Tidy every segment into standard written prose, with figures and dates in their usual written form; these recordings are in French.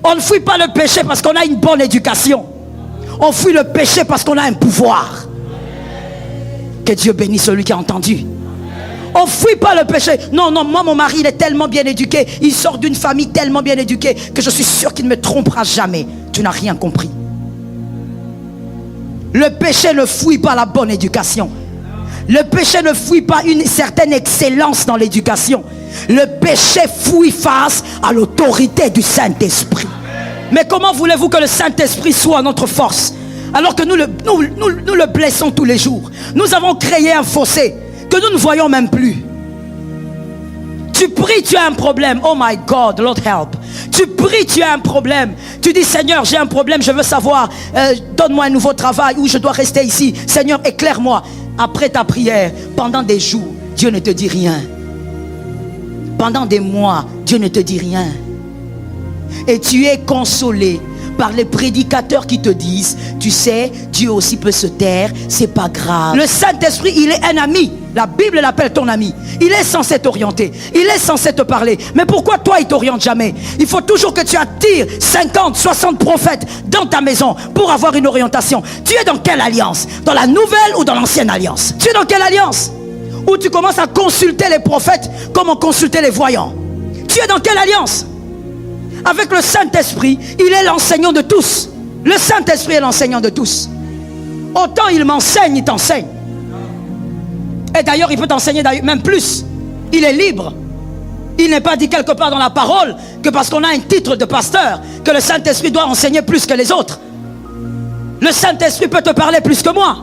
On ne fuit pas le péché parce qu'on a une bonne éducation. On fuit le péché parce qu'on a un pouvoir. Que Dieu bénisse celui qui a entendu. On ne fuit pas le péché. Non, non, moi mon mari il est tellement bien éduqué. Il sort d'une famille tellement bien éduquée que je suis sûr qu'il ne me trompera jamais. Tu n'as rien compris. Le péché ne fuit pas la bonne éducation. Le péché ne fuit pas une certaine excellence dans l'éducation. Le péché fuit face à l'autorité du Saint-Esprit. Mais comment voulez-vous que le Saint-Esprit soit notre force alors que nous le blessons tous les jours? Nous avons créé un fossé que nous ne voyons même plus. Tu pries, tu as un problème. Oh my God, Lord help. Tu pries, tu as un problème. Tu dis, Seigneur, j'ai un problème, je veux savoir, donne-moi un nouveau travail ou je dois rester ici. Seigneur, éclaire-moi. Après ta prière, pendant des jours, Dieu ne te dit rien. Pendant des mois, Dieu ne te dit rien. Et tu es consolé par les prédicateurs qui te disent, tu sais, Dieu aussi peut se taire, c'est pas grave. Le Saint-Esprit, il est un ami. La Bible l'appelle ton ami. Il est censé t'orienter. Il est censé te parler. Mais pourquoi toi, il t'oriente jamais? Il faut toujours que tu attires 50, 60 prophètes dans ta maison pour avoir une orientation. Tu es dans quelle alliance? Dans la nouvelle ou dans l'ancienne alliance? Tu es dans quelle alliance? Où tu commences à consulter les prophètes comme on consultait les voyants. Tu es dans quelle alliance? Avec le Saint-Esprit, il est l'enseignant de tous. Le Saint-Esprit est l'enseignant de tous. Autant il m'enseigne, il t'enseigne. Et d'ailleurs, il peut t'enseigner même plus. Il est libre. Il n'est pas dit quelque part dans la parole que parce qu'on a un titre de pasteur, que le Saint-Esprit doit enseigner plus que les autres. Le Saint-Esprit peut te parler plus que moi.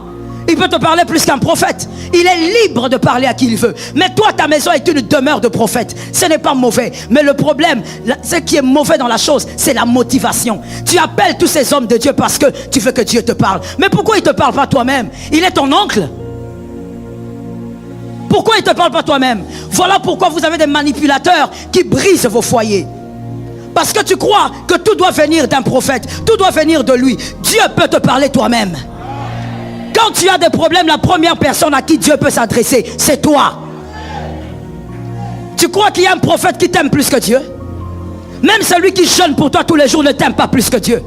Il peut te parler plus qu'un prophète. Il est libre de parler à qui il veut. Mais toi, ta maison est une demeure de prophète. Ce n'est pas mauvais. Mais le problème, ce qui est mauvais dans la chose, c'est la motivation. Tu appelles tous ces hommes de Dieu parce que tu veux que Dieu te parle. Mais pourquoi il ne te parle pas toi-même? Il est ton oncle. Pourquoi il ne te parle pas toi-même? Voilà pourquoi vous avez des manipulateurs qui brisent vos foyers. Parce que tu crois que tout doit venir d'un prophète. Tout doit venir de lui. Dieu peut te parler toi-même. Quand tu as des problèmes, la première personne à qui Dieu peut s'adresser, c'est toi. Tu crois qu'il y a un prophète qui t'aime plus que Dieu? Même celui qui jeûne pour toi tous les jours ne t'aime pas plus que Dieu.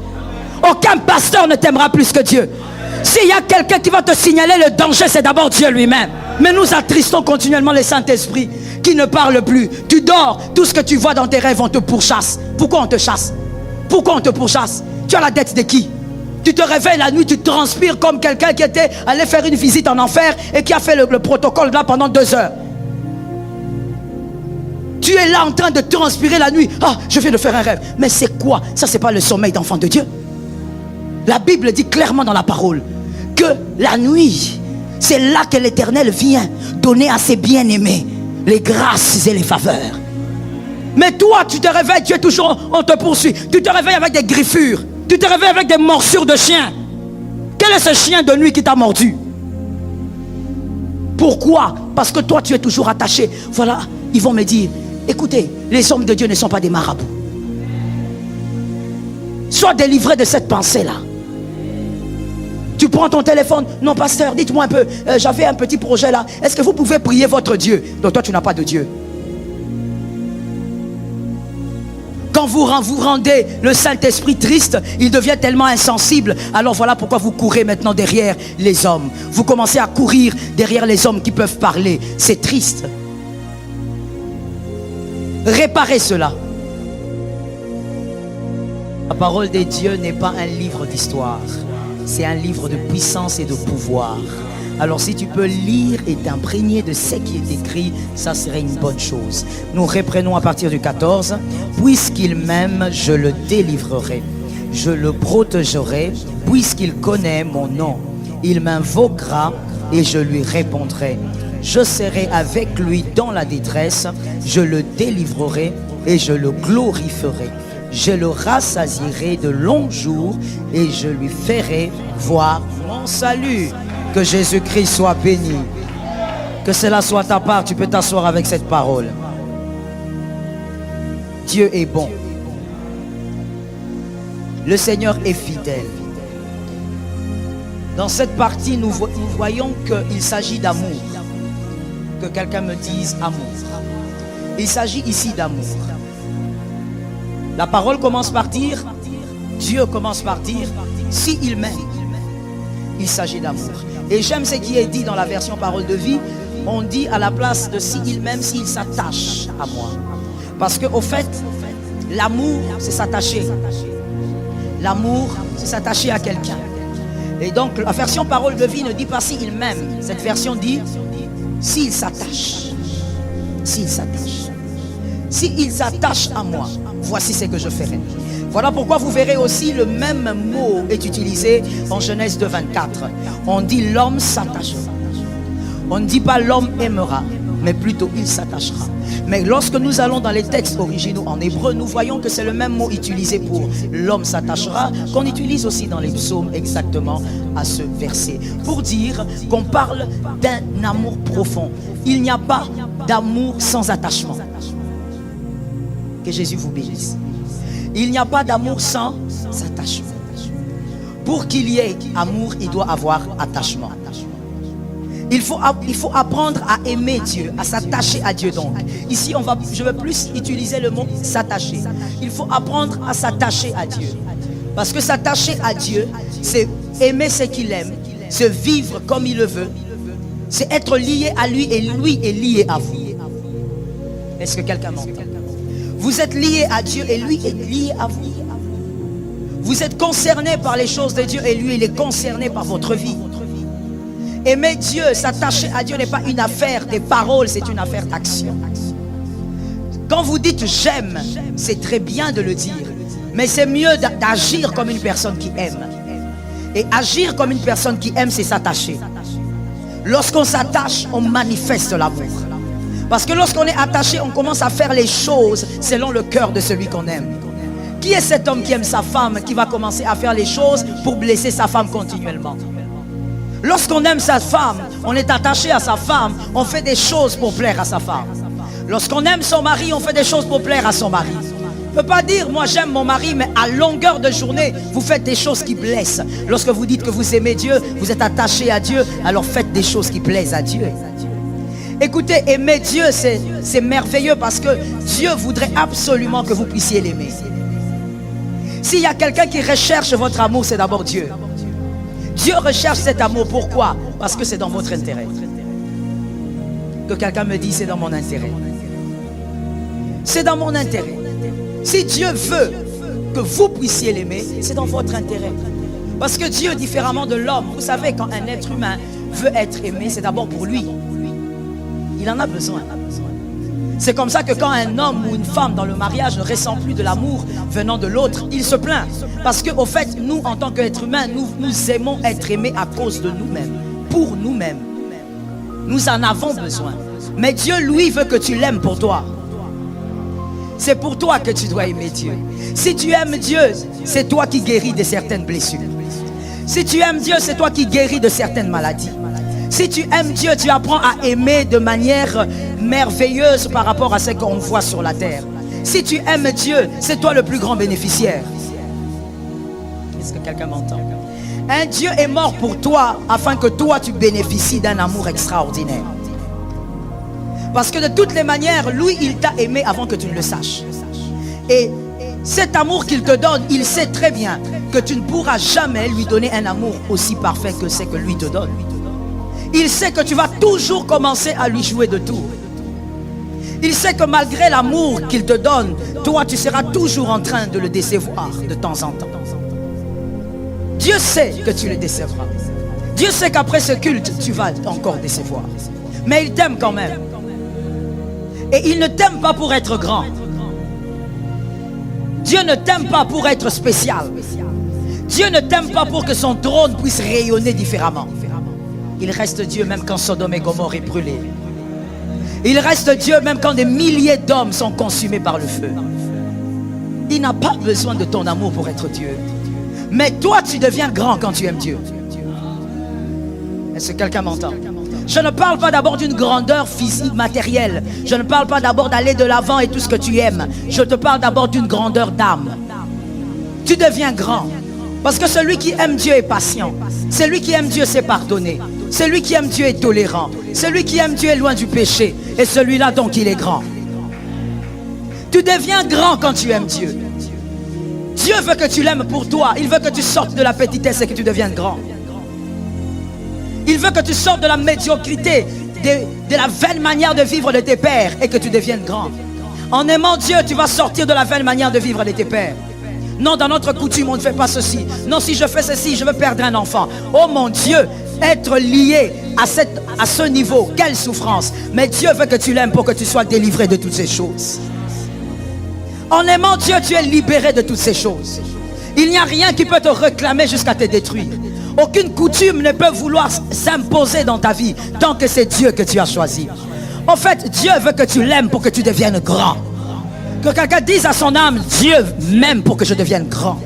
Aucun pasteur ne t'aimera plus que Dieu. S'il y a quelqu'un qui va te signaler le danger, c'est d'abord Dieu lui-même. Mais nous attristons continuellement les Saint-Esprit qui ne parlent plus. Tu dors, tout ce que tu vois dans tes rêves, on te pourchasse. Pourquoi on te chasse? Pourquoi on te pourchasse? Tu as la dette de qui? Tu te réveilles la nuit, tu transpires comme quelqu'un qui était allé faire une visite en enfer et qui a fait le protocole là pendant 2 heures. Tu es là en train de transpirer la nuit. Ah, je viens de faire un rêve. Mais c'est quoi? Ça, c'est pas le sommeil d'enfant de Dieu. La Bible dit clairement dans la parole que la nuit, c'est là que l'Éternel vient donner à ses bien-aimés les grâces et les faveurs. Mais toi, tu te réveilles, tu es toujours, on te poursuit. Tu te réveilles avec des griffures. Tu te réveilles avec des morsures de chien. Quel est ce chien de nuit qui t'a mordu? Pourquoi? Parce que toi, tu es toujours attaché. Voilà, ils vont me dire, écoutez, les hommes de Dieu ne sont pas des marabouts. Sois délivré de cette pensée-là. Tu prends ton téléphone. Non, pasteur, dites-moi un peu, j'avais un petit projet là. Est-ce que vous pouvez prier votre Dieu? Donc toi, tu n'as pas de Dieu. Quand vous rendez le Saint-Esprit triste, il devient tellement insensible. Alors voilà pourquoi vous courez maintenant derrière les hommes. Vous commencez à courir derrière les hommes qui peuvent parler. C'est triste. Réparez cela. La parole de Dieu n'est pas un livre d'histoire. C'est un livre de puissance et de pouvoir. Alors si tu peux lire et t'imprégner de ce qui est écrit, ça serait une bonne chose. Nous reprenons à partir du 14. Puisqu'il m'aime, je le délivrerai. Je le protégerai, puisqu'il connaît mon nom. Il m'invoquera et je lui répondrai. Je serai avec lui dans la détresse. Je le délivrerai et je le glorifierai. Je le rassasierai de longs jours et je lui ferai voir mon salut. Que Jésus-Christ soit béni. Que cela soit ta part. Tu peux t'asseoir avec cette parole. Dieu est bon. Le Seigneur est fidèle. Dans cette partie, nous voyons qu'il s'agit d'amour. Que quelqu'un me dise amour. Il s'agit ici d'amour. La parole commence par dire, Dieu commence par dire, s'il m'aime, il s'agit d'amour. Et j'aime ce qui est dit dans la version parole de vie. On dit à la place de s'il m'aime, s'il s'attache à moi. Parce qu'au fait, l'amour, c'est s'attacher. L'amour, c'est s'attacher à quelqu'un. Et donc, la version parole de vie ne dit pas s'il m'aime. Cette version dit s'il s'attache. S'il s'attache. S'il s'attache à moi, voici ce que je ferai. Voilà pourquoi vous verrez aussi le même mot est utilisé en Genèse 2, 24. On dit l'homme s'attachera. On ne dit pas l'homme aimera, mais plutôt il s'attachera. Mais lorsque nous allons dans les textes originaux en hébreu, nous voyons que c'est le même mot utilisé pour l'homme s'attachera qu'on utilise aussi dans les psaumes exactement à ce verset. Pour dire qu'on parle d'un amour profond. Il n'y a pas d'amour sans attachement. Que Jésus vous bénisse. Il n'y a pas d'amour sans attachement. Pour qu'il y ait amour, il doit avoir attachement. Il faut apprendre à aimer Dieu, à s'attacher à Dieu. Donc, ici, je veux plus utiliser le mot s'attacher. Il faut apprendre à s'attacher à Dieu. Parce que s'attacher à Dieu, c'est aimer ce qu'il aime, c'est vivre comme il le veut, c'est être lié à lui et lui est lié à vous. Est-ce que quelqu'un m'entend? Vous êtes lié à Dieu et lui est lié à vous. Vous êtes concerné par les choses de Dieu et lui, il est concerné par votre vie. Aimer Dieu, s'attacher à Dieu n'est pas une affaire des paroles, c'est une affaire d'action. Quand vous dites j'aime, c'est très bien de le dire, mais c'est mieux d'agir comme une personne qui aime. Et agir comme une personne qui aime, c'est s'attacher. Lorsqu'on s'attache, on manifeste l'amour. Parce que lorsqu'on est attaché, on commence à faire les choses selon le cœur de celui qu'on aime. Qui est cet homme qui aime sa femme, qui va commencer à faire les choses pour blesser sa femme continuellement? Lorsqu'on aime sa femme, on est attaché à sa femme, on fait des choses pour plaire à sa femme. Lorsqu'on aime son mari, on fait des choses pour plaire à son mari. On ne peut pas dire, moi j'aime mon mari, mais à longueur de journée, vous faites des choses qui blessent. Lorsque vous dites que vous aimez Dieu, vous êtes attaché à Dieu, alors faites des choses qui plaisent à Dieu. Écoutez, aimer Dieu, c'est merveilleux parce que Dieu voudrait absolument que vous puissiez l'aimer. S'il y a quelqu'un qui recherche votre amour, c'est d'abord Dieu. Dieu recherche cet amour. Pourquoi? Parce que c'est dans votre intérêt. Que quelqu'un me dise, c'est dans mon intérêt. C'est dans mon intérêt. Si Dieu veut que vous puissiez l'aimer, c'est dans votre intérêt. Parce que Dieu, différemment de l'homme, vous savez, quand un être humain veut être aimé, c'est d'abord pour lui. Il en a besoin. C'est comme ça que quand un homme ou une femme dans le mariage ne ressent plus de l'amour venant de l'autre, il se plaint. Parce qu'au fait, nous, en tant qu'êtres humains, nous aimons être aimés à cause de nous-mêmes, pour nous-mêmes. Nous en avons besoin. Mais Dieu, lui, veut que tu l'aimes pour toi. C'est pour toi que tu dois aimer Dieu. Si tu aimes Dieu, c'est toi qui guéris de certaines blessures. Si tu aimes Dieu, c'est toi qui guéris de certaines maladies. Si tu aimes Dieu, tu apprends à aimer de manière merveilleuse par rapport à ce qu'on voit sur la terre. Si tu aimes Dieu, c'est toi le plus grand bénéficiaire. Est-ce que quelqu'un m'entend? Un Dieu est mort pour toi afin que toi tu bénéficies d'un amour extraordinaire. Parce que de toutes les manières, lui, il t'a aimé avant que tu ne le saches. Et cet amour qu'il te donne, il sait très bien que tu ne pourras jamais lui donner un amour aussi parfait que c'est que lui te donne. Il sait que tu vas toujours commencer à lui jouer de tout. Il sait que malgré l'amour qu'il te donne, toi tu seras toujours en train de le décevoir de temps en temps. Dieu sait que tu le décevras. Dieu sait qu'après ce culte, tu vas encore décevoir. Mais il t'aime quand même. Et il ne t'aime pas pour être grand. Dieu ne t'aime pas pour être spécial. Dieu ne t'aime pas pour que son trône puisse rayonner différemment. Il reste Dieu même quand Sodome et Gomorrhe est brûlé. Il reste Dieu même quand des milliers d'hommes sont consumés par le feu. Il n'a pas besoin de ton amour pour être Dieu. Mais toi, tu deviens grand quand tu aimes Dieu. Est-ce que quelqu'un m'entend? Je ne parle pas d'abord d'une grandeur physique, matérielle. Je ne parle pas d'abord d'aller de l'avant et tout ce que tu aimes. Je te parle d'abord d'une grandeur d'âme. Tu deviens grand. Parce que celui qui aime Dieu est patient. Celui qui aime Dieu sait pardonner. Celui qui aime Dieu est tolérant. Celui qui aime Dieu est loin du péché. Et celui-là donc il est grand. Tu deviens grand quand tu aimes Dieu. Dieu veut que tu l'aimes pour toi. Il veut que tu sortes de la petitesse et que tu deviennes grand. Il veut que tu sortes de la médiocrité, de la vaine manière de vivre de tes pères et que tu deviennes grand. En aimant Dieu, tu vas sortir de la vaine manière de vivre de tes pères. Non, dans notre coutume, on ne fait pas ceci. Non, si je fais ceci, je veux perdre un enfant. Oh mon Dieu, être lié à ce niveau, quelle souffrance. Mais Dieu veut que tu l'aimes pour que tu sois délivré de toutes ces choses. En aimant Dieu, tu es libéré de toutes ces choses. Il n'y a rien qui peut te réclamer jusqu'à te détruire. Aucune coutume ne peut vouloir s'imposer dans ta vie tant que c'est Dieu que tu as choisi. En fait, Dieu veut que tu l'aimes pour que tu deviennes grand. Que quelqu'un dise à son âme, Dieu m'aime pour que je devienne grand.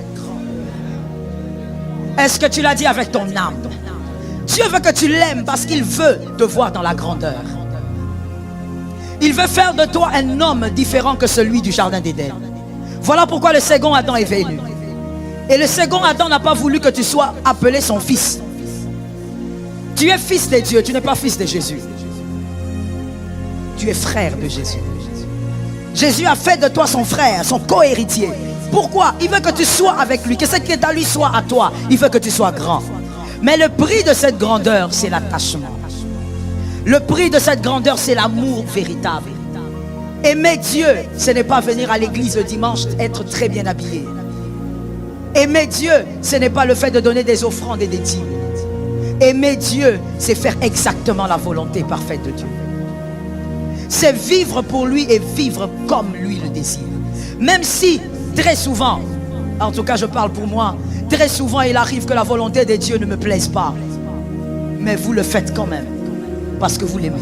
Est-ce que tu l'as dit avec ton âme? Dieu veut que tu l'aimes parce qu'il veut te voir dans la grandeur. Il veut faire de toi un homme différent que celui du jardin d'Éden. Voilà pourquoi le second Adam est venu. Et le second Adam n'a pas voulu que tu sois appelé son fils. Tu es fils de Dieu, tu n'es pas fils de Jésus. Tu es frère de Jésus. Jésus a fait de toi son frère, son co-héritier. Pourquoi? Il veut que tu sois avec lui, que ce qui est à lui soit à toi. Il veut que tu sois grand. Mais le prix de cette grandeur, c'est l'attachement. Le prix de cette grandeur, c'est l'amour véritable. Aimer Dieu, ce n'est pas venir à l'église le dimanche, être très bien habillé. Aimer Dieu, ce n'est pas le fait de donner des offrandes et des dîmes. Aimer Dieu, c'est faire exactement la volonté parfaite de Dieu. C'est vivre pour lui et vivre comme lui le désire. Même si, très souvent, en tout cas je parle pour moi, très souvent il arrive que la volonté de Dieu ne me plaise pas. Mais vous le faites quand même, parce que vous l'aimez.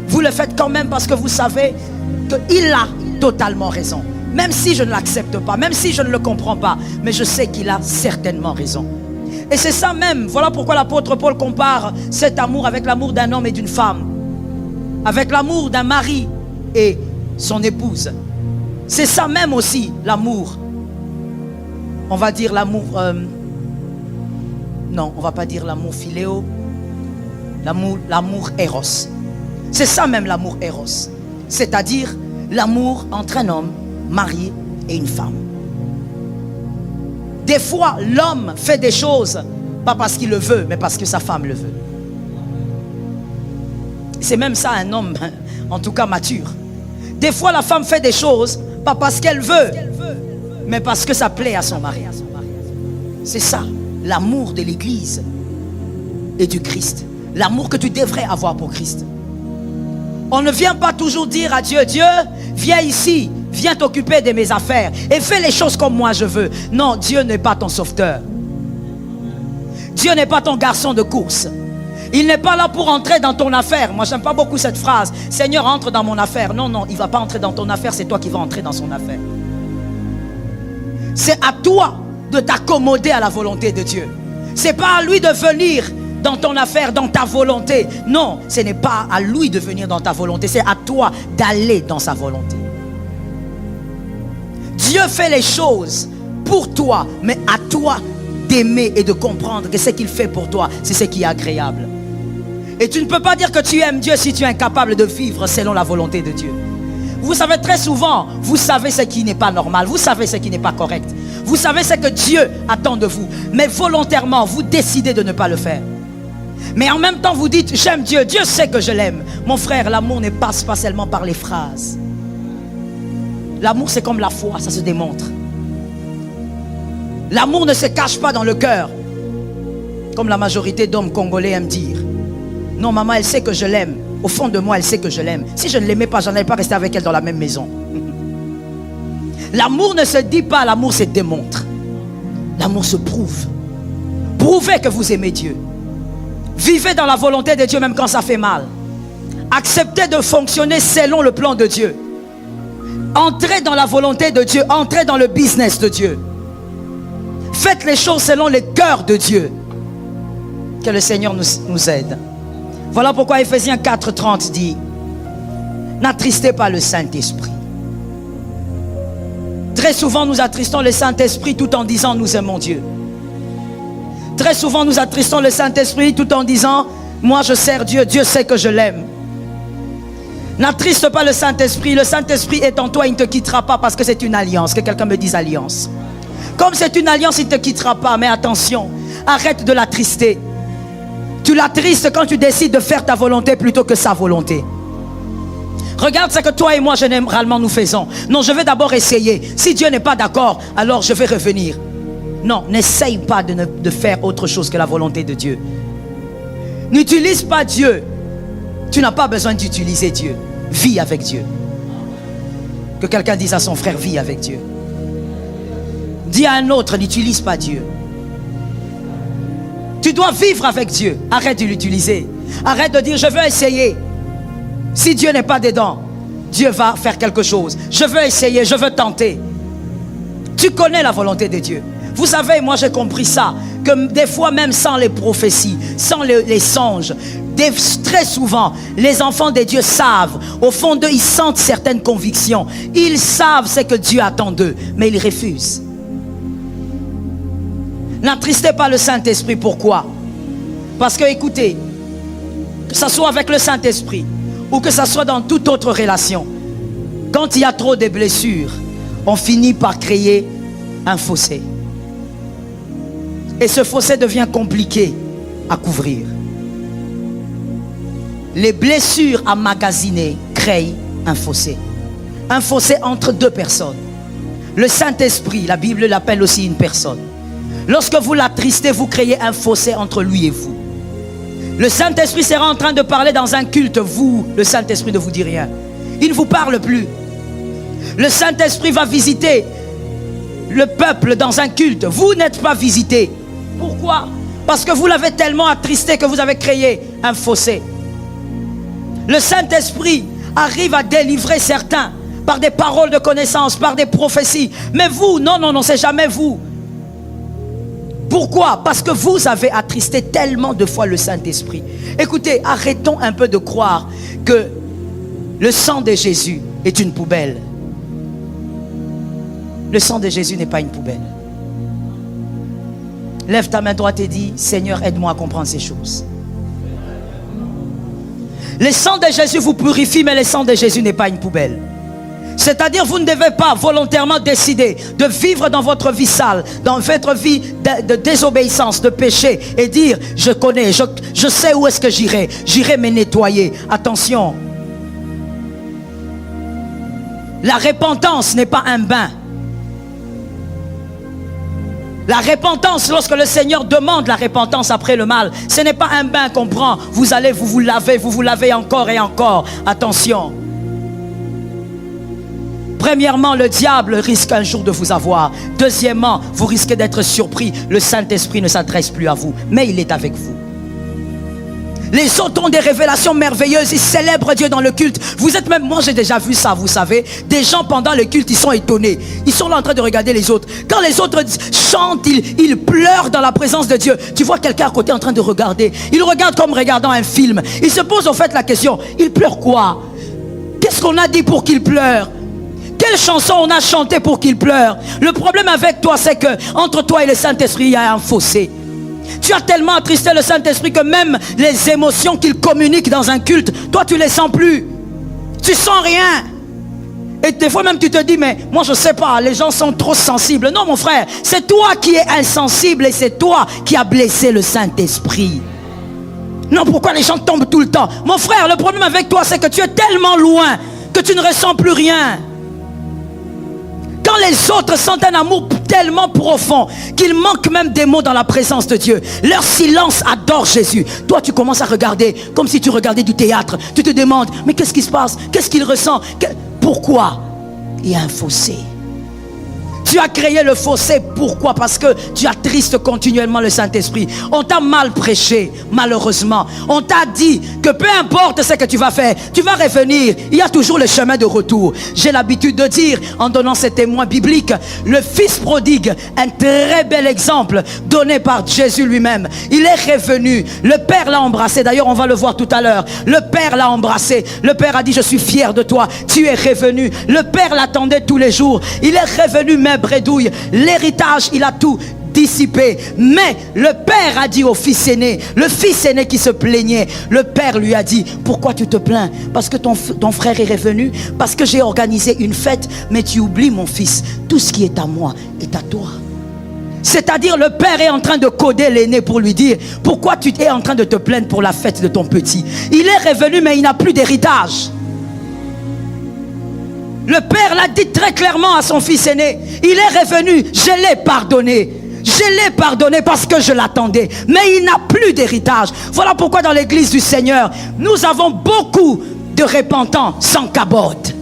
Vous le faites quand même parce que vous savez qu'il a totalement raison. Même si je ne l'accepte pas, même si je ne le comprends pas, mais je sais qu'il a certainement raison. Et c'est ça même, voilà pourquoi l'apôtre Paul compare cet amour avec l'amour d'un homme et d'une femme. Avec l'amour d'un mari et son épouse. C'est ça même aussi l'amour. On va dire l'amour... non, on ne va pas dire l'amour philéo. L'amour éros. C'est ça même l'amour éros. C'est-à-dire l'amour entre un homme marié et une femme. Des fois, l'homme fait des choses, pas parce qu'il le veut, mais parce que sa femme le veut. C'est même ça un homme, en tout cas mature. Des fois, la femme fait des choses, pas parce qu'elle veut, mais parce que ça plaît à son mari. C'est ça, l'amour de l'Église et du Christ. L'amour que tu devrais avoir pour Christ. On ne vient pas toujours dire à Dieu, Dieu, viens ici, viens t'occuper de mes affaires et fais les choses comme moi je veux. Non, Dieu n'est pas ton sauveteur. Dieu n'est pas ton garçon de course. Il n'est pas là pour entrer dans ton affaire. Moi, j'aime pas beaucoup cette phrase. Seigneur, entre dans mon affaire. Non, non, il ne va pas entrer dans ton affaire. C'est toi qui vas entrer dans son affaire. C'est à toi de t'accommoder à la volonté de Dieu. C'est pas à lui de venir dans ton affaire, dans ta volonté. Non, ce n'est pas à lui de venir dans ta volonté. C'est à toi d'aller dans sa volonté. Dieu fait les choses pour toi, mais à toi d'aimer et de comprendre que ce qu'il fait pour toi, c'est ce qui est agréable. Et tu ne peux pas dire que tu aimes Dieu si tu es incapable de vivre selon la volonté de Dieu. Vous savez, très souvent, vous savez ce qui n'est pas normal, vous savez ce qui n'est pas correct. Vous savez ce que Dieu attend de vous, mais volontairement, vous décidez de ne pas le faire. Mais en même temps, vous dites, j'aime Dieu, Dieu sait que je l'aime. Mon frère, l'amour ne passe pas seulement par les phrases. L'amour, c'est comme la foi, ça se démontre. L'amour ne se cache pas dans le cœur, comme la majorité d'hommes congolais aiment dire. Non, maman, elle sait que je l'aime. Au fond de moi, elle sait que je l'aime. Si je ne l'aimais pas, je n'allais pas rester avec elle dans la même maison. L'amour ne se dit pas, l'amour se démontre. L'amour se prouve. Prouvez que vous aimez Dieu. Vivez dans la volonté de Dieu même quand ça fait mal. Acceptez de fonctionner selon le plan de Dieu. Entrez dans la volonté de Dieu. Entrez dans le business de Dieu. Faites les choses selon le cœur de Dieu. Que le Seigneur nous aide. Voilà pourquoi Ephésiens 4:30 dit: n'attristez pas le Saint-Esprit. Très souvent nous attristons le Saint-Esprit tout en disant nous aimons Dieu. Très souvent nous attristons le Saint-Esprit tout en disant moi je sers Dieu, Dieu sait que je l'aime. N'attriste pas le Saint-Esprit. Le Saint-Esprit est en toi, il ne te quittera pas parce que c'est une alliance. Que quelqu'un me dise alliance. Comme c'est une alliance, il ne te quittera pas. Mais attention, arrête de l'attrister. Tu l'attristes quand tu décides de faire ta volonté plutôt que sa volonté. Regarde ce que toi et moi généralement nous faisons. Non, je vais d'abord essayer. Si Dieu n'est pas d'accord, alors je vais revenir. Non, n'essaye pas de faire autre chose que la volonté de Dieu. N'utilise pas Dieu. Tu n'as pas besoin d'utiliser Dieu. Vis avec Dieu. Que quelqu'un dise à son frère, vis avec Dieu. Dis à un autre, n'utilise pas Dieu. Tu dois vivre avec Dieu. Arrête de l'utiliser. Arrête de dire, je veux essayer. Si Dieu n'est pas dedans, Dieu va faire quelque chose. Je veux essayer, je veux tenter. Tu connais la volonté de Dieu. Vous savez, moi j'ai compris ça, que des fois même sans les prophéties, sans les songes, très souvent, les enfants de Dieu savent, au fond d'eux, ils sentent certaines convictions. Ils savent ce que Dieu attend d'eux, mais ils refusent. N'attristez pas le Saint-Esprit, pourquoi? Parce que, écoutez, que ce soit avec le Saint-Esprit, ou que ce soit dans toute autre relation, quand il y a trop de blessures, on finit par créer un fossé. Et ce fossé devient compliqué à couvrir. Les blessures emmagasinées créent un fossé. Un fossé entre deux personnes. Le Saint-Esprit, la Bible l'appelle aussi une personne. Lorsque vous l'attristez, vous créez un fossé entre lui et vous. Le Saint-Esprit sera en train de parler dans un culte. Vous, le Saint-Esprit ne vous dit rien. Il ne vous parle plus. Le Saint-Esprit va visiter le peuple dans un culte. Vous n'êtes pas visité. Pourquoi? Parce que vous l'avez tellement attristé que vous avez créé un fossé. Le Saint-Esprit arrive à délivrer certains par des paroles de connaissance, par des prophéties. Mais vous, non, non, non, c'est jamais vous. Pourquoi? Parce que vous avez attristé tellement de fois le Saint-Esprit. Écoutez, arrêtons un peu de croire que le sang de Jésus est une poubelle. Le sang de Jésus n'est pas une poubelle. Lève ta main droite et dis, Seigneur, aide-moi à comprendre ces choses. Le sang de Jésus vous purifie, mais le sang de Jésus n'est pas une poubelle. C'est-à-dire, vous ne devez pas volontairement décider de vivre dans votre vie sale, dans votre vie de désobéissance, de péché, et dire, je connais, je sais où est-ce que j'irai me nettoyer. Attention, la repentance n'est pas un bain. La repentance, lorsque le Seigneur demande la repentance après le mal, ce n'est pas un bain qu'on prend, vous allez vous lavez encore et encore. Attention. Premièrement, le diable risque un jour de vous avoir. Deuxièmement, vous risquez d'être surpris. Le Saint-Esprit ne s'adresse plus à vous, mais il est avec vous. Les autres ont des révélations merveilleuses. Ils célèbrent Dieu dans le culte. Vous êtes même, moi j'ai déjà vu ça, vous savez. Des gens pendant le culte, ils sont étonnés. Ils sont là en train de regarder les autres. Quand les autres chantent, ils pleurent dans la présence de Dieu. Tu vois quelqu'un à côté en train de regarder. Il regarde comme regardant un film. Il se pose au fait la question, il pleure quoi? Qu'est-ce qu'on a dit pour qu'il pleure? Quelle chanson on a chanté pour qu'il pleure? Le problème avec toi, c'est que entre toi et le Saint-Esprit, il y a un fossé. Tu as tellement attristé le Saint-Esprit que même les émotions qu'il communique dans un culte, toi tu les sens plus. Tu sens rien. Et des fois même tu te dis, mais moi je sais pas, les gens sont trop sensibles. Non mon frère, c'est toi qui es insensible et c'est toi qui as blessé le Saint-Esprit. Non, pourquoi les gens tombent tout le temps? Mon frère, le problème avec toi, c'est que tu es tellement loin que tu ne ressens plus rien. Quand les autres sentent un amour tellement profond qu'ils manquent même des mots dans la présence de Dieu, leur silence adore Jésus. Toi tu commences à regarder comme si tu regardais du théâtre. Tu te demandes, mais qu'est-ce qui se passe? Qu'est-ce qu'il ressent? Pourquoi? Il y a un fossé. Tu as créé le fossé, pourquoi? Parce que tu attristes continuellement le Saint-Esprit. On t'a mal prêché, malheureusement. On t'a dit que peu importe ce que tu vas faire, tu vas revenir. Il y a toujours le chemin de retour. J'ai l'habitude de dire, en donnant ces témoins bibliques, le fils prodigue, un très bel exemple donné par Jésus lui-même. Il est revenu, le Père l'a embrassé. D'ailleurs, on va le voir tout à l'heure. Le Père l'a embrassé. Le Père a dit, je suis fier de toi. Tu es revenu. Le Père l'attendait tous les jours. Il est revenu même bredouille, l'héritage il a tout dissipé, mais le père a dit au fils aîné, le fils aîné qui se plaignait, le père lui a dit, pourquoi tu te plains? Parce que ton frère est revenu, parce que j'ai organisé une fête, mais tu oublies mon fils, tout ce qui est à moi est à toi. C'est-à-dire le père est en train de coder l'aîné pour lui dire: pourquoi tu es en train de te plaindre pour la fête de ton petit? Il est revenu mais il n'a plus d'héritage. Le père l'a dit très clairement à son fils aîné. Il est revenu, je l'ai pardonné. Je l'ai pardonné parce que je l'attendais. Mais il n'a plus d'héritage. Voilà pourquoi dans l'église du Seigneur, nous avons beaucoup de repentants sans cabote.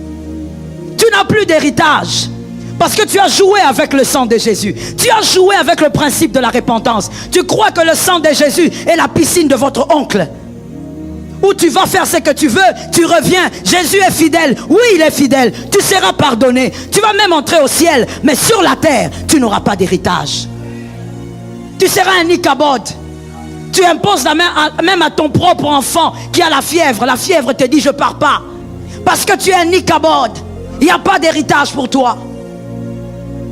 Tu n'as plus d'héritage. Parce que tu as joué avec le sang de Jésus. Tu as joué avec le principe de la repentance. Tu crois que le sang de Jésus est la piscine de votre oncle, où tu vas faire ce que tu veux, tu reviens. Jésus est fidèle. Oui, il est fidèle. Tu seras pardonné. Tu vas même entrer au ciel. Mais sur la terre, tu n'auras pas d'héritage. Tu seras un Ichabod. Tu imposes la main même à ton propre enfant qui a la fièvre. La fièvre te dit: je ne pars pas. Parce que tu es un Ichabod. Il n'y a pas d'héritage pour toi.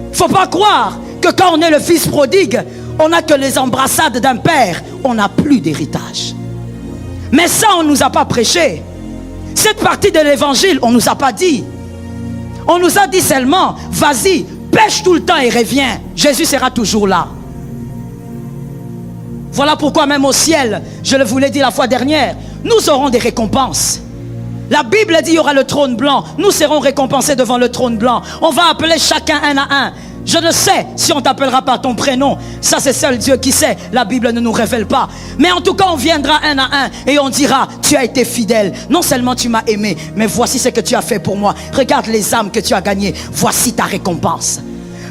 Il ne faut pas croire que quand on est le fils prodigue, on n'a que les embrassades d'un père. On n'a plus d'héritage. Mais ça, on ne nous a pas prêché. Cette partie de l'évangile, on ne nous a pas dit. On nous a dit seulement: vas-y, pêche tout le temps et reviens. Jésus sera toujours là. Voilà pourquoi même au ciel, je le vous l'ai dit la fois dernière, nous aurons des récompenses. La Bible dit: il y aura le trône blanc. Nous serons récompensés devant le trône blanc. On va appeler chacun un à un. Je ne sais si on t'appellera par ton prénom. Ça, c'est seul Dieu qui sait. La Bible ne nous révèle pas. Mais en tout cas, on viendra un à un et on dira: tu as été fidèle. Non seulement tu m'as aimé, mais voici ce que tu as fait pour moi. Regarde les âmes que tu as gagnées. Voici ta récompense.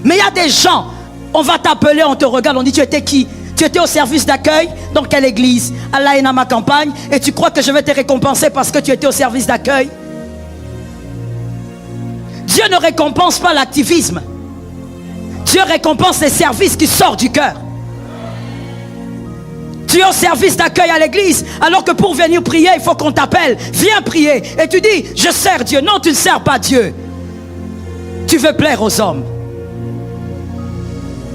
Mais il y a des gens, on va t'appeler, on te regarde, on dit: tu étais qui? Tu étais au service d'accueil dans quelle église? À l'Aïna, ma campagne. Et tu crois que je vais te récompenser parce que tu étais au service d'accueil? Dieu ne récompense pas l'activisme. Dieu récompense les services qui sortent du cœur. Tu es au service d'accueil à l'église, alors que pour venir prier, il faut qu'on t'appelle. Viens prier. Et tu dis: je sers Dieu. Non, tu ne sers pas Dieu. Tu veux plaire aux hommes.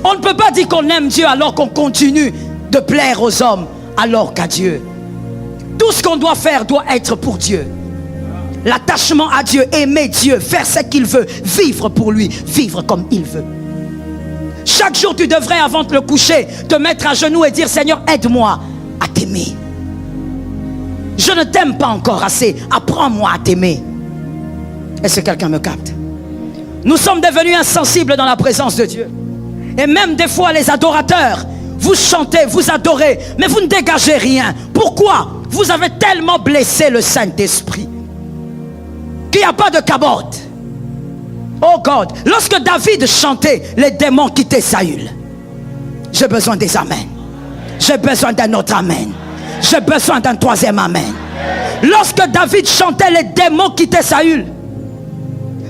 On ne peut pas dire qu'on aime Dieu alors qu'on continue de plaire aux hommes alors qu'à Dieu. Tout ce qu'on doit faire doit être pour Dieu. L'attachement à Dieu, aimer Dieu, faire ce qu'il veut, vivre pour lui, vivre comme il veut. Chaque jour, tu devrais, avant de le coucher, te mettre à genoux et dire: Seigneur, aide-moi à t'aimer. Je ne t'aime pas encore assez. Apprends-moi à t'aimer. Est-ce que quelqu'un me capte? Nous sommes devenus insensibles dans la présence de Dieu. Et même des fois, les adorateurs, vous chantez, vous adorez, mais vous ne dégagez rien. Pourquoi? Vous avez tellement blessé le Saint-Esprit qu'il n'y a pas de cabote. Oh God, lorsque David chantait, les démons quittaient Saül. J'ai besoin des amens. J'ai besoin d'un autre amen. J'ai besoin d'un troisième amen. Lorsque David chantait, les démons quittaient Saül.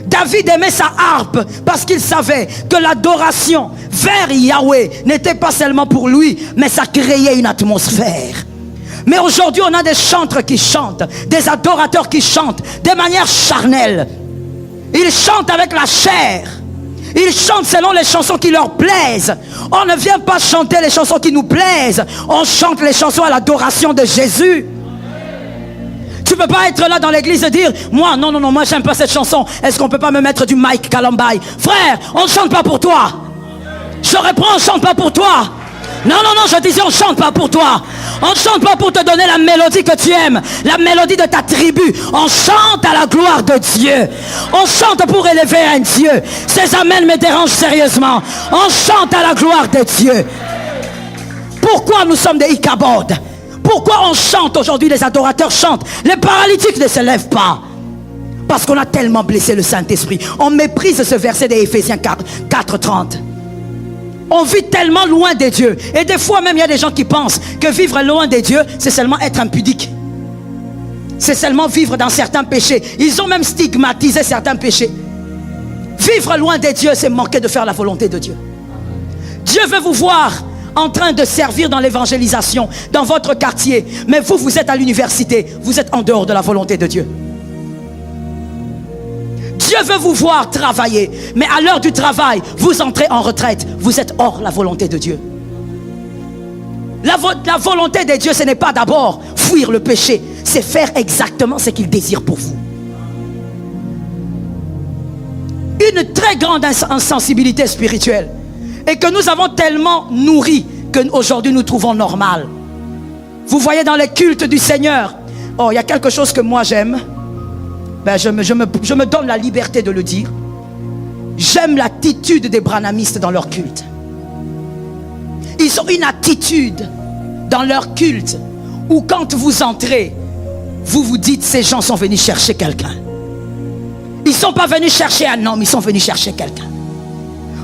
David aimait sa harpe parce qu'il savait que l'adoration vers Yahweh n'était pas seulement pour lui, mais ça créait une atmosphère. Mais aujourd'hui, on a des chantres qui chantent, des adorateurs qui chantent de manière charnelle. Ils chantent avec la chair. Ils chantent selon les chansons qui leur plaisent. On ne vient pas chanter les chansons qui nous plaisent. On chante les chansons à l'adoration de Jésus. Tu ne peux pas être là dans l'église et dire: moi, non, moi j'aime pas cette chanson. Est-ce qu'on ne peut pas me mettre du Mike Kalambay? Frère, on ne chante pas pour toi. Je reprends, on ne chante pas pour toi. Non, je disais, on ne chante pas pour toi. On ne chante pas pour te donner la mélodie que tu aimes, la mélodie de ta tribu. On chante à la gloire de Dieu. On chante pour élever un Dieu. Ces amens me dérangent sérieusement. On chante à la gloire de Dieu. Pourquoi nous sommes des Ichabod? Pourquoi on chante aujourd'hui? Les adorateurs chantent. Les paralytiques ne se lèvent pas. Parce qu'on a tellement blessé le Saint-Esprit. On méprise ce verset d'Éphésiens 4:30. On vit tellement loin de Dieu. Et des fois même, il y a des gens qui pensent que vivre loin de Dieu, c'est seulement être impudique. C'est seulement vivre dans certains péchés. Ils ont même stigmatisé certains péchés. Vivre loin de Dieu, c'est manquer de faire la volonté de Dieu. Dieu veut vous voir en train de servir dans l'évangélisation, dans votre quartier. Mais vous, vous êtes à l'université. Vous êtes en dehors de la volonté de Dieu. Dieu veut vous voir travailler, mais à l'heure du travail, vous entrez en retraite. Vous êtes hors la volonté de Dieu. La volonté de Dieu, ce n'est pas d'abord fuir le péché, c'est faire exactement ce qu'il désire pour vous. Une très grande insensibilité spirituelle et que nous avons tellement nourri qu'aujourd'hui nous trouvons normal. Vous voyez dans les cultes du Seigneur, oh, il y a quelque chose que moi j'aime. Ben, je me donne la liberté de le dire. J'aime l'attitude des branhamistes dans leur culte. Ils ont une attitude dans leur culte où quand vous entrez, vous vous dites, ces gens sont venus chercher quelqu'un. Ils ne sont pas venus chercher un homme, ils sont venus chercher quelqu'un.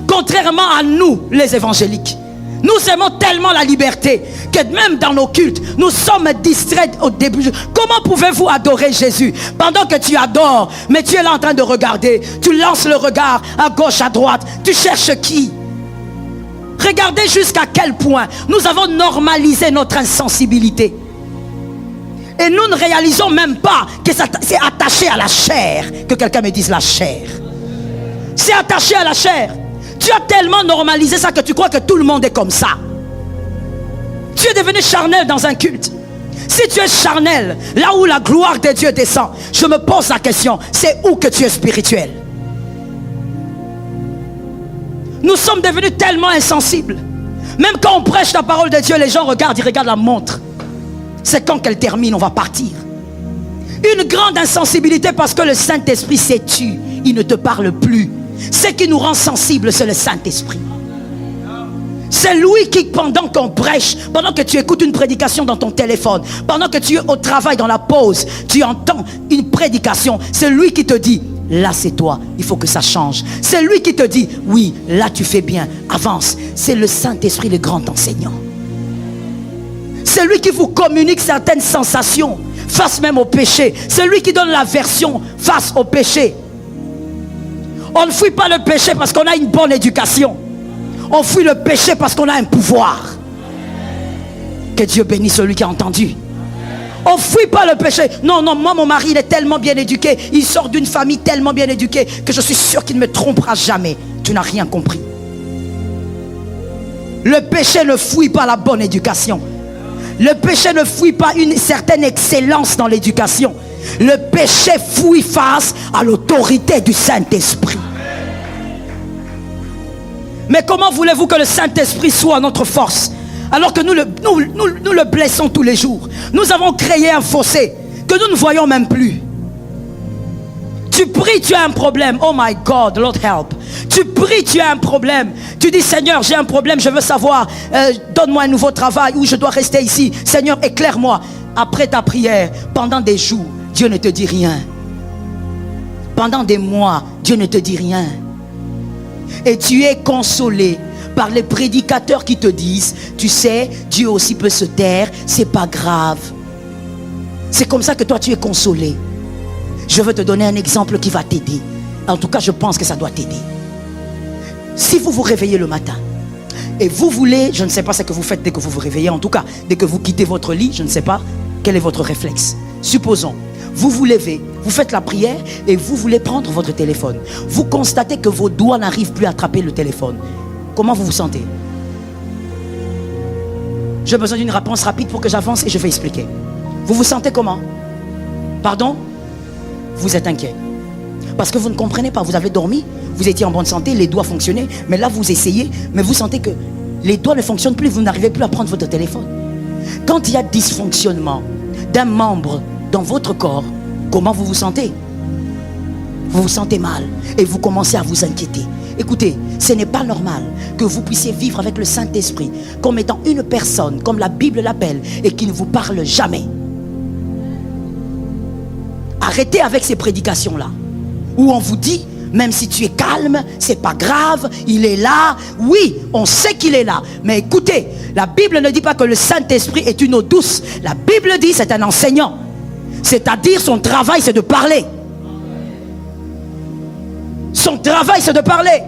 Contrairement à nous, les évangéliques, nous aimons tellement la liberté que même dans nos cultes, nous sommes distraits au début. Comment pouvez-vous adorer Jésus pendant que tu adores, mais tu es là en train de regarder, tu lances le regard à gauche, à droite, tu cherches qui? Regardez jusqu'à quel point nous avons normalisé notre insensibilité. Et nous ne réalisons même pas que c'est attaché à la chair. Que quelqu'un me dise la chair. C'est attaché à la chair. Tu as tellement normalisé ça que tu crois que tout le monde est comme ça. Tu es devenu charnel dans un culte. Si tu es charnel, là où la gloire de Dieu descend, je me pose la question, c'est où que tu es spirituel? Nous sommes devenus tellement insensibles. Même quand on prêche la parole de Dieu, les gens regardent, ils regardent la montre. C'est quand qu'elle termine, on va partir. Une grande insensibilité parce que le Saint-Esprit s'est tu. Il ne te parle plus. Ce qui nous rend sensibles, c'est le Saint-Esprit. C'est lui qui, pendant qu'on prêche, pendant que tu écoutes une prédication dans ton téléphone, pendant que tu es au travail dans la pause, tu entends une prédication, c'est lui qui te dit, là c'est toi, il faut que ça change. C'est lui qui te dit, oui, là tu fais bien, avance. C'est le Saint-Esprit, le grand enseignant. C'est lui qui vous communique certaines sensations face même au péché. C'est lui qui donne l'aversion face au péché. On ne fuit pas le péché parce qu'on a une bonne éducation. On fuit le péché parce qu'on a un pouvoir. Que Dieu bénisse celui qui a entendu. On ne fuit pas le péché. Non, non, moi mon mari il est tellement bien éduqué. Il sort d'une famille tellement bien éduquée que je suis sûr qu'il ne me trompera jamais. Tu n'as rien compris. Le péché ne fuit pas la bonne éducation. Le péché ne fuit pas une certaine excellence dans l'éducation. Le péché fuit face à l'autorité du Saint-Esprit. Mais comment voulez-vous que le Saint-Esprit soit notre force alors que nous le blessons tous les jours? Nous avons créé un fossé que nous ne voyons même plus. Tu pries, tu as un problème. Oh my God, Lord help. Tu pries, tu as un problème. Tu dis, Seigneur, j'ai un problème, je veux savoir. Donne-moi un nouveau travail ou je dois rester ici. Seigneur, éclaire-moi. Après ta prière, pendant des jours, Dieu ne te dit rien. Pendant des mois, Dieu ne te dit rien. Et tu es consolé par les prédicateurs qui te disent, tu sais, Dieu aussi peut se taire, c'est pas grave. C'est comme ça que toi tu es consolé. Je veux te donner un exemple qui va t'aider. En tout cas, je pense que ça doit t'aider. Si vous vous réveillez le matin et vous voulez, je ne sais pas ce que vous faites dès que vous vous réveillez, en tout cas, dès que vous quittez votre lit, je ne sais pas quel est votre réflexe. Supposons, vous vous levez, vous faites la prière et vous voulez prendre votre téléphone. Vous constatez que vos doigts n'arrivent plus à attraper le téléphone. Comment vous vous sentez? J'ai besoin d'une réponse rapide pour que j'avance et je vais expliquer. Vous vous sentez comment? Pardon? Vous êtes inquiet. Parce que vous ne comprenez pas, vous avez dormi, vous étiez en bonne santé, les doigts fonctionnaient, mais là vous essayez, mais vous sentez que les doigts ne fonctionnent plus, vous n'arrivez plus à prendre votre téléphone. Quand il y a dysfonctionnement d'un membre dans votre corps, comment vous vous sentez? Vous vous sentez mal et vous commencez à vous inquiéter. Écoutez, ce n'est pas normal que vous puissiez vivre avec le Saint-Esprit comme étant une personne, comme la Bible l'appelle, et qui ne vous parle jamais. Arrêtez avec ces prédications-là, où on vous dit, même si tu es calme, c'est pas grave, il est là. Oui, on sait qu'il est là. Mais écoutez, la Bible ne dit pas que le Saint-Esprit est une eau douce. La Bible dit c'est un enseignant. C'est-à-dire son travail c'est de parler. Son travail c'est de parler.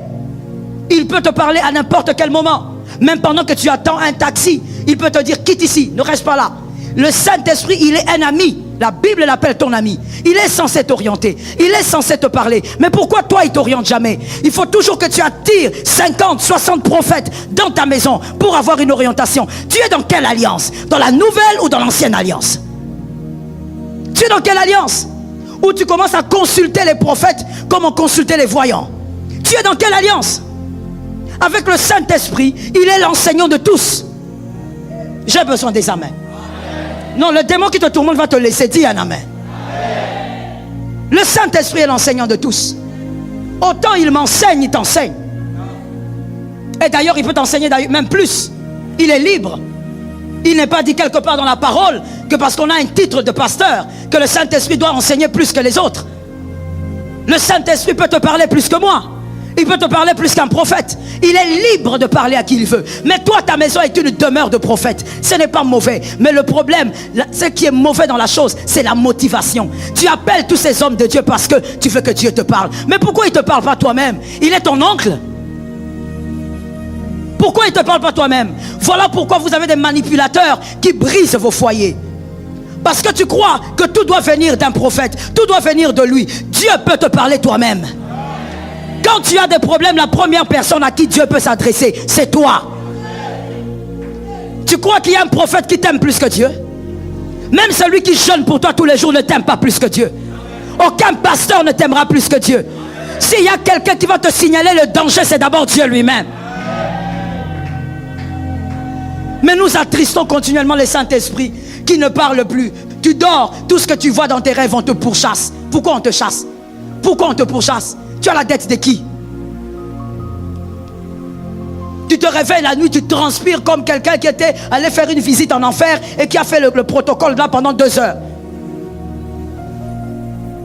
Il peut te parler à n'importe quel moment. Même pendant que tu attends un taxi, il peut te dire quitte ici, ne reste pas là. Le Saint-Esprit, il est un ami. La Bible l'appelle ton ami. Il est censé t'orienter. Il est censé te parler. Mais pourquoi toi, il ne t'oriente jamais? Il faut toujours que tu attires 50, 60 prophètes dans ta maison pour avoir une orientation. Tu es dans quelle alliance? Dans la nouvelle ou dans l'ancienne alliance? Tu es dans quelle alliance? Où tu commences à consulter les prophètes comme on consultait les voyants. Tu es dans quelle alliance? Avec le Saint-Esprit, il est l'enseignant de tous. J'ai besoin des amens. Non, le démon qui te tourmente va te laisser dire un amen. Le Saint-Esprit est l'enseignant de tous. Autant il m'enseigne, il t'enseigne. Et d'ailleurs, il peut t'enseigner même plus. Il est libre. Il n'est pas dit quelque part dans la parole que parce qu'on a un titre de pasteur, que le Saint-Esprit doit enseigner plus que les autres. Le Saint-Esprit peut te parler plus que moi. Il peut te parler plus qu'un prophète. Il est libre de parler à qui il veut. Mais toi, ta maison est une demeure de prophète. Ce n'est pas mauvais. Mais le problème, ce qui est mauvais dans la chose, c'est la motivation. Tu appelles tous ces hommes de Dieu parce que tu veux que Dieu te parle. Mais pourquoi il ne te parle pas toi-même? Il est ton oncle. Pourquoi il ne te parle pas toi-même? Voilà pourquoi vous avez des manipulateurs qui brisent vos foyers. Parce que tu crois que tout doit venir d'un prophète. Tout doit venir de lui. Dieu peut te parler toi-même. Quand tu as des problèmes, la première personne à qui Dieu peut s'adresser, c'est toi. Tu crois qu'il y a un prophète qui t'aime plus que Dieu? Même celui qui jeûne pour toi tous les jours ne t'aime pas plus que Dieu. Aucun pasteur ne t'aimera plus que Dieu. S'il y a quelqu'un qui va te signaler le danger, c'est d'abord Dieu lui-même. Mais nous attristons continuellement les Saint-Esprit qui ne parlent plus. Tu dors, tout ce que tu vois dans tes rêves, on te pourchasse. Pourquoi on te chasse? Pourquoi on te pourchasse? Tu as la dette de qui? Tu te réveilles la nuit, tu transpires comme quelqu'un qui était allé faire une visite en enfer et qui a fait le protocole là pendant 2 heures.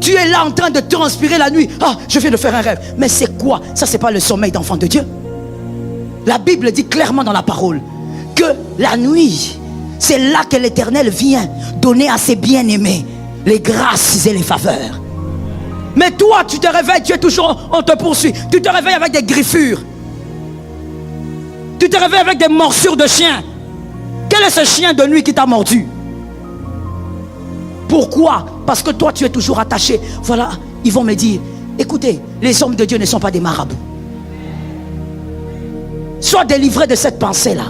Tu es là en train de transpirer la nuit. Ah, je viens de faire un rêve. Mais c'est quoi? Ça, c'est pas le sommeil d'enfant de Dieu. La Bible dit clairement dans la parole que la nuit, c'est là que l'Éternel vient donner à ses bien-aimés les grâces et les faveurs. Mais toi, tu te réveilles, tu es toujours, on te poursuit. Tu te réveilles avec des griffures. Tu te réveilles avec des morsures de chien. Quel est ce chien de nuit qui t'a mordu? Pourquoi? Parce que toi, tu es toujours attaché. Voilà, ils vont me dire, écoutez, les hommes de Dieu ne sont pas des marabouts. Sois délivré de cette pensée-là.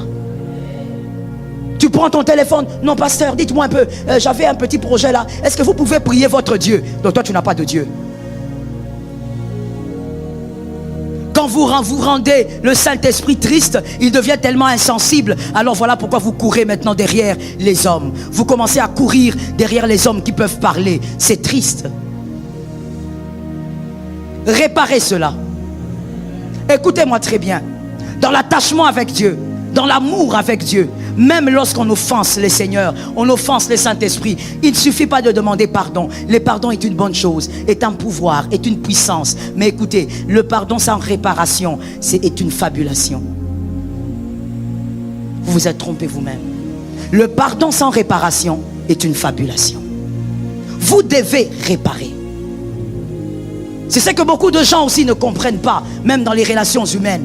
Tu prends ton téléphone. Non, pasteur, dites-moi un peu, j'avais un petit projet là. Est-ce que vous pouvez prier votre Dieu? Donc toi, tu n'as pas de Dieu. Quand vous rendez le Saint-Esprit triste, il devient tellement insensible. Alors voilà pourquoi vous courez maintenant derrière les hommes. Vous commencez à courir derrière les hommes qui peuvent parler. C'est triste. Réparez cela. Écoutez-moi très bien. Dans l'attachement avec Dieu, dans l'amour avec Dieu, même lorsqu'on offense le Seigneur, on offense le Saint-Esprit, il ne suffit pas de demander pardon. Le pardon est une bonne chose, est un pouvoir, est une puissance. Mais écoutez, le pardon sans réparation, est une fabulation. Vous vous êtes trompé vous-même. Le pardon sans réparation est une fabulation. Vous devez réparer. C'est ce que beaucoup de gens aussi ne comprennent pas, même dans les relations humaines.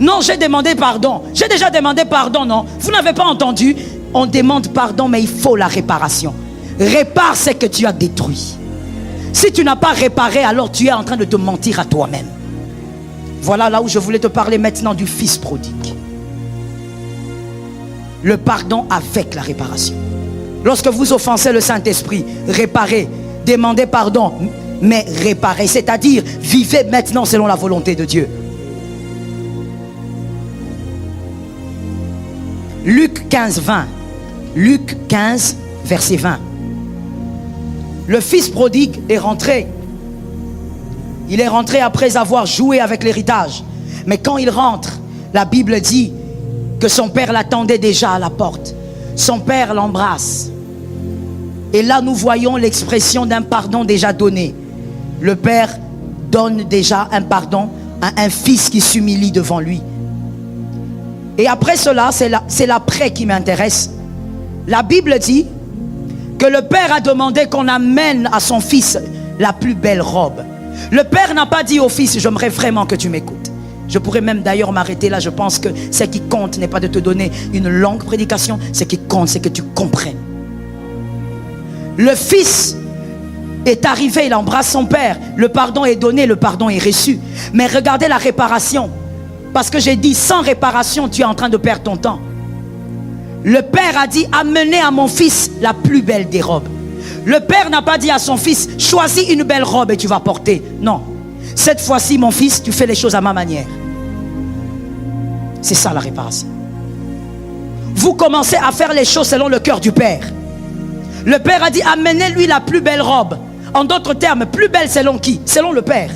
Non, j'ai demandé pardon. J'ai déjà demandé pardon, non? Vous n'avez pas entendu? On demande pardon, mais il faut la réparation. Répare ce que tu as détruit. Si tu n'as pas réparé, alors tu es en train de te mentir à toi-même. Voilà là où je voulais te parler maintenant du fils prodigue. Le pardon avec la réparation. Lorsque vous offensez le Saint-Esprit, réparez, demandez pardon, mais réparez. C'est-à-dire, vivez maintenant selon la volonté de Dieu. Luc 15, 20. Luc 15, verset 20. Le fils prodigue est rentré. Il est rentré après avoir joué avec l'héritage. Mais quand il rentre, la Bible dit que son père l'attendait déjà à la porte. Son père l'embrasse. Et là, nous voyons l'expression d'un pardon déjà donné. Le père donne déjà un pardon à un fils qui s'humilie devant lui. Et après cela, c'est l'après qui m'intéresse. La Bible dit que le père a demandé qu'on amène à son fils la plus belle robe. Le père n'a pas dit au fils, j'aimerais vraiment que tu m'écoutes. Je pourrais même d'ailleurs m'arrêter là. Je pense que ce qui compte n'est pas de te donner une longue prédication. Ce qui compte, c'est que tu comprennes. Le fils est arrivé, il embrasse son père. Le pardon est donné, le pardon est reçu. Mais regardez la réparation. Parce que j'ai dit, sans réparation, tu es en train de perdre ton temps. Le père a dit, amenez à mon fils la plus belle des robes. Le père n'a pas dit à son fils, choisis une belle robe et tu vas porter. Non. Cette fois-ci, mon fils, tu fais les choses à ma manière. C'est ça la réparation. Vous commencez à faire les choses selon le cœur du Père. Le Père a dit, amenez-lui la plus belle robe. En d'autres termes, plus belle selon qui? Selon le Père.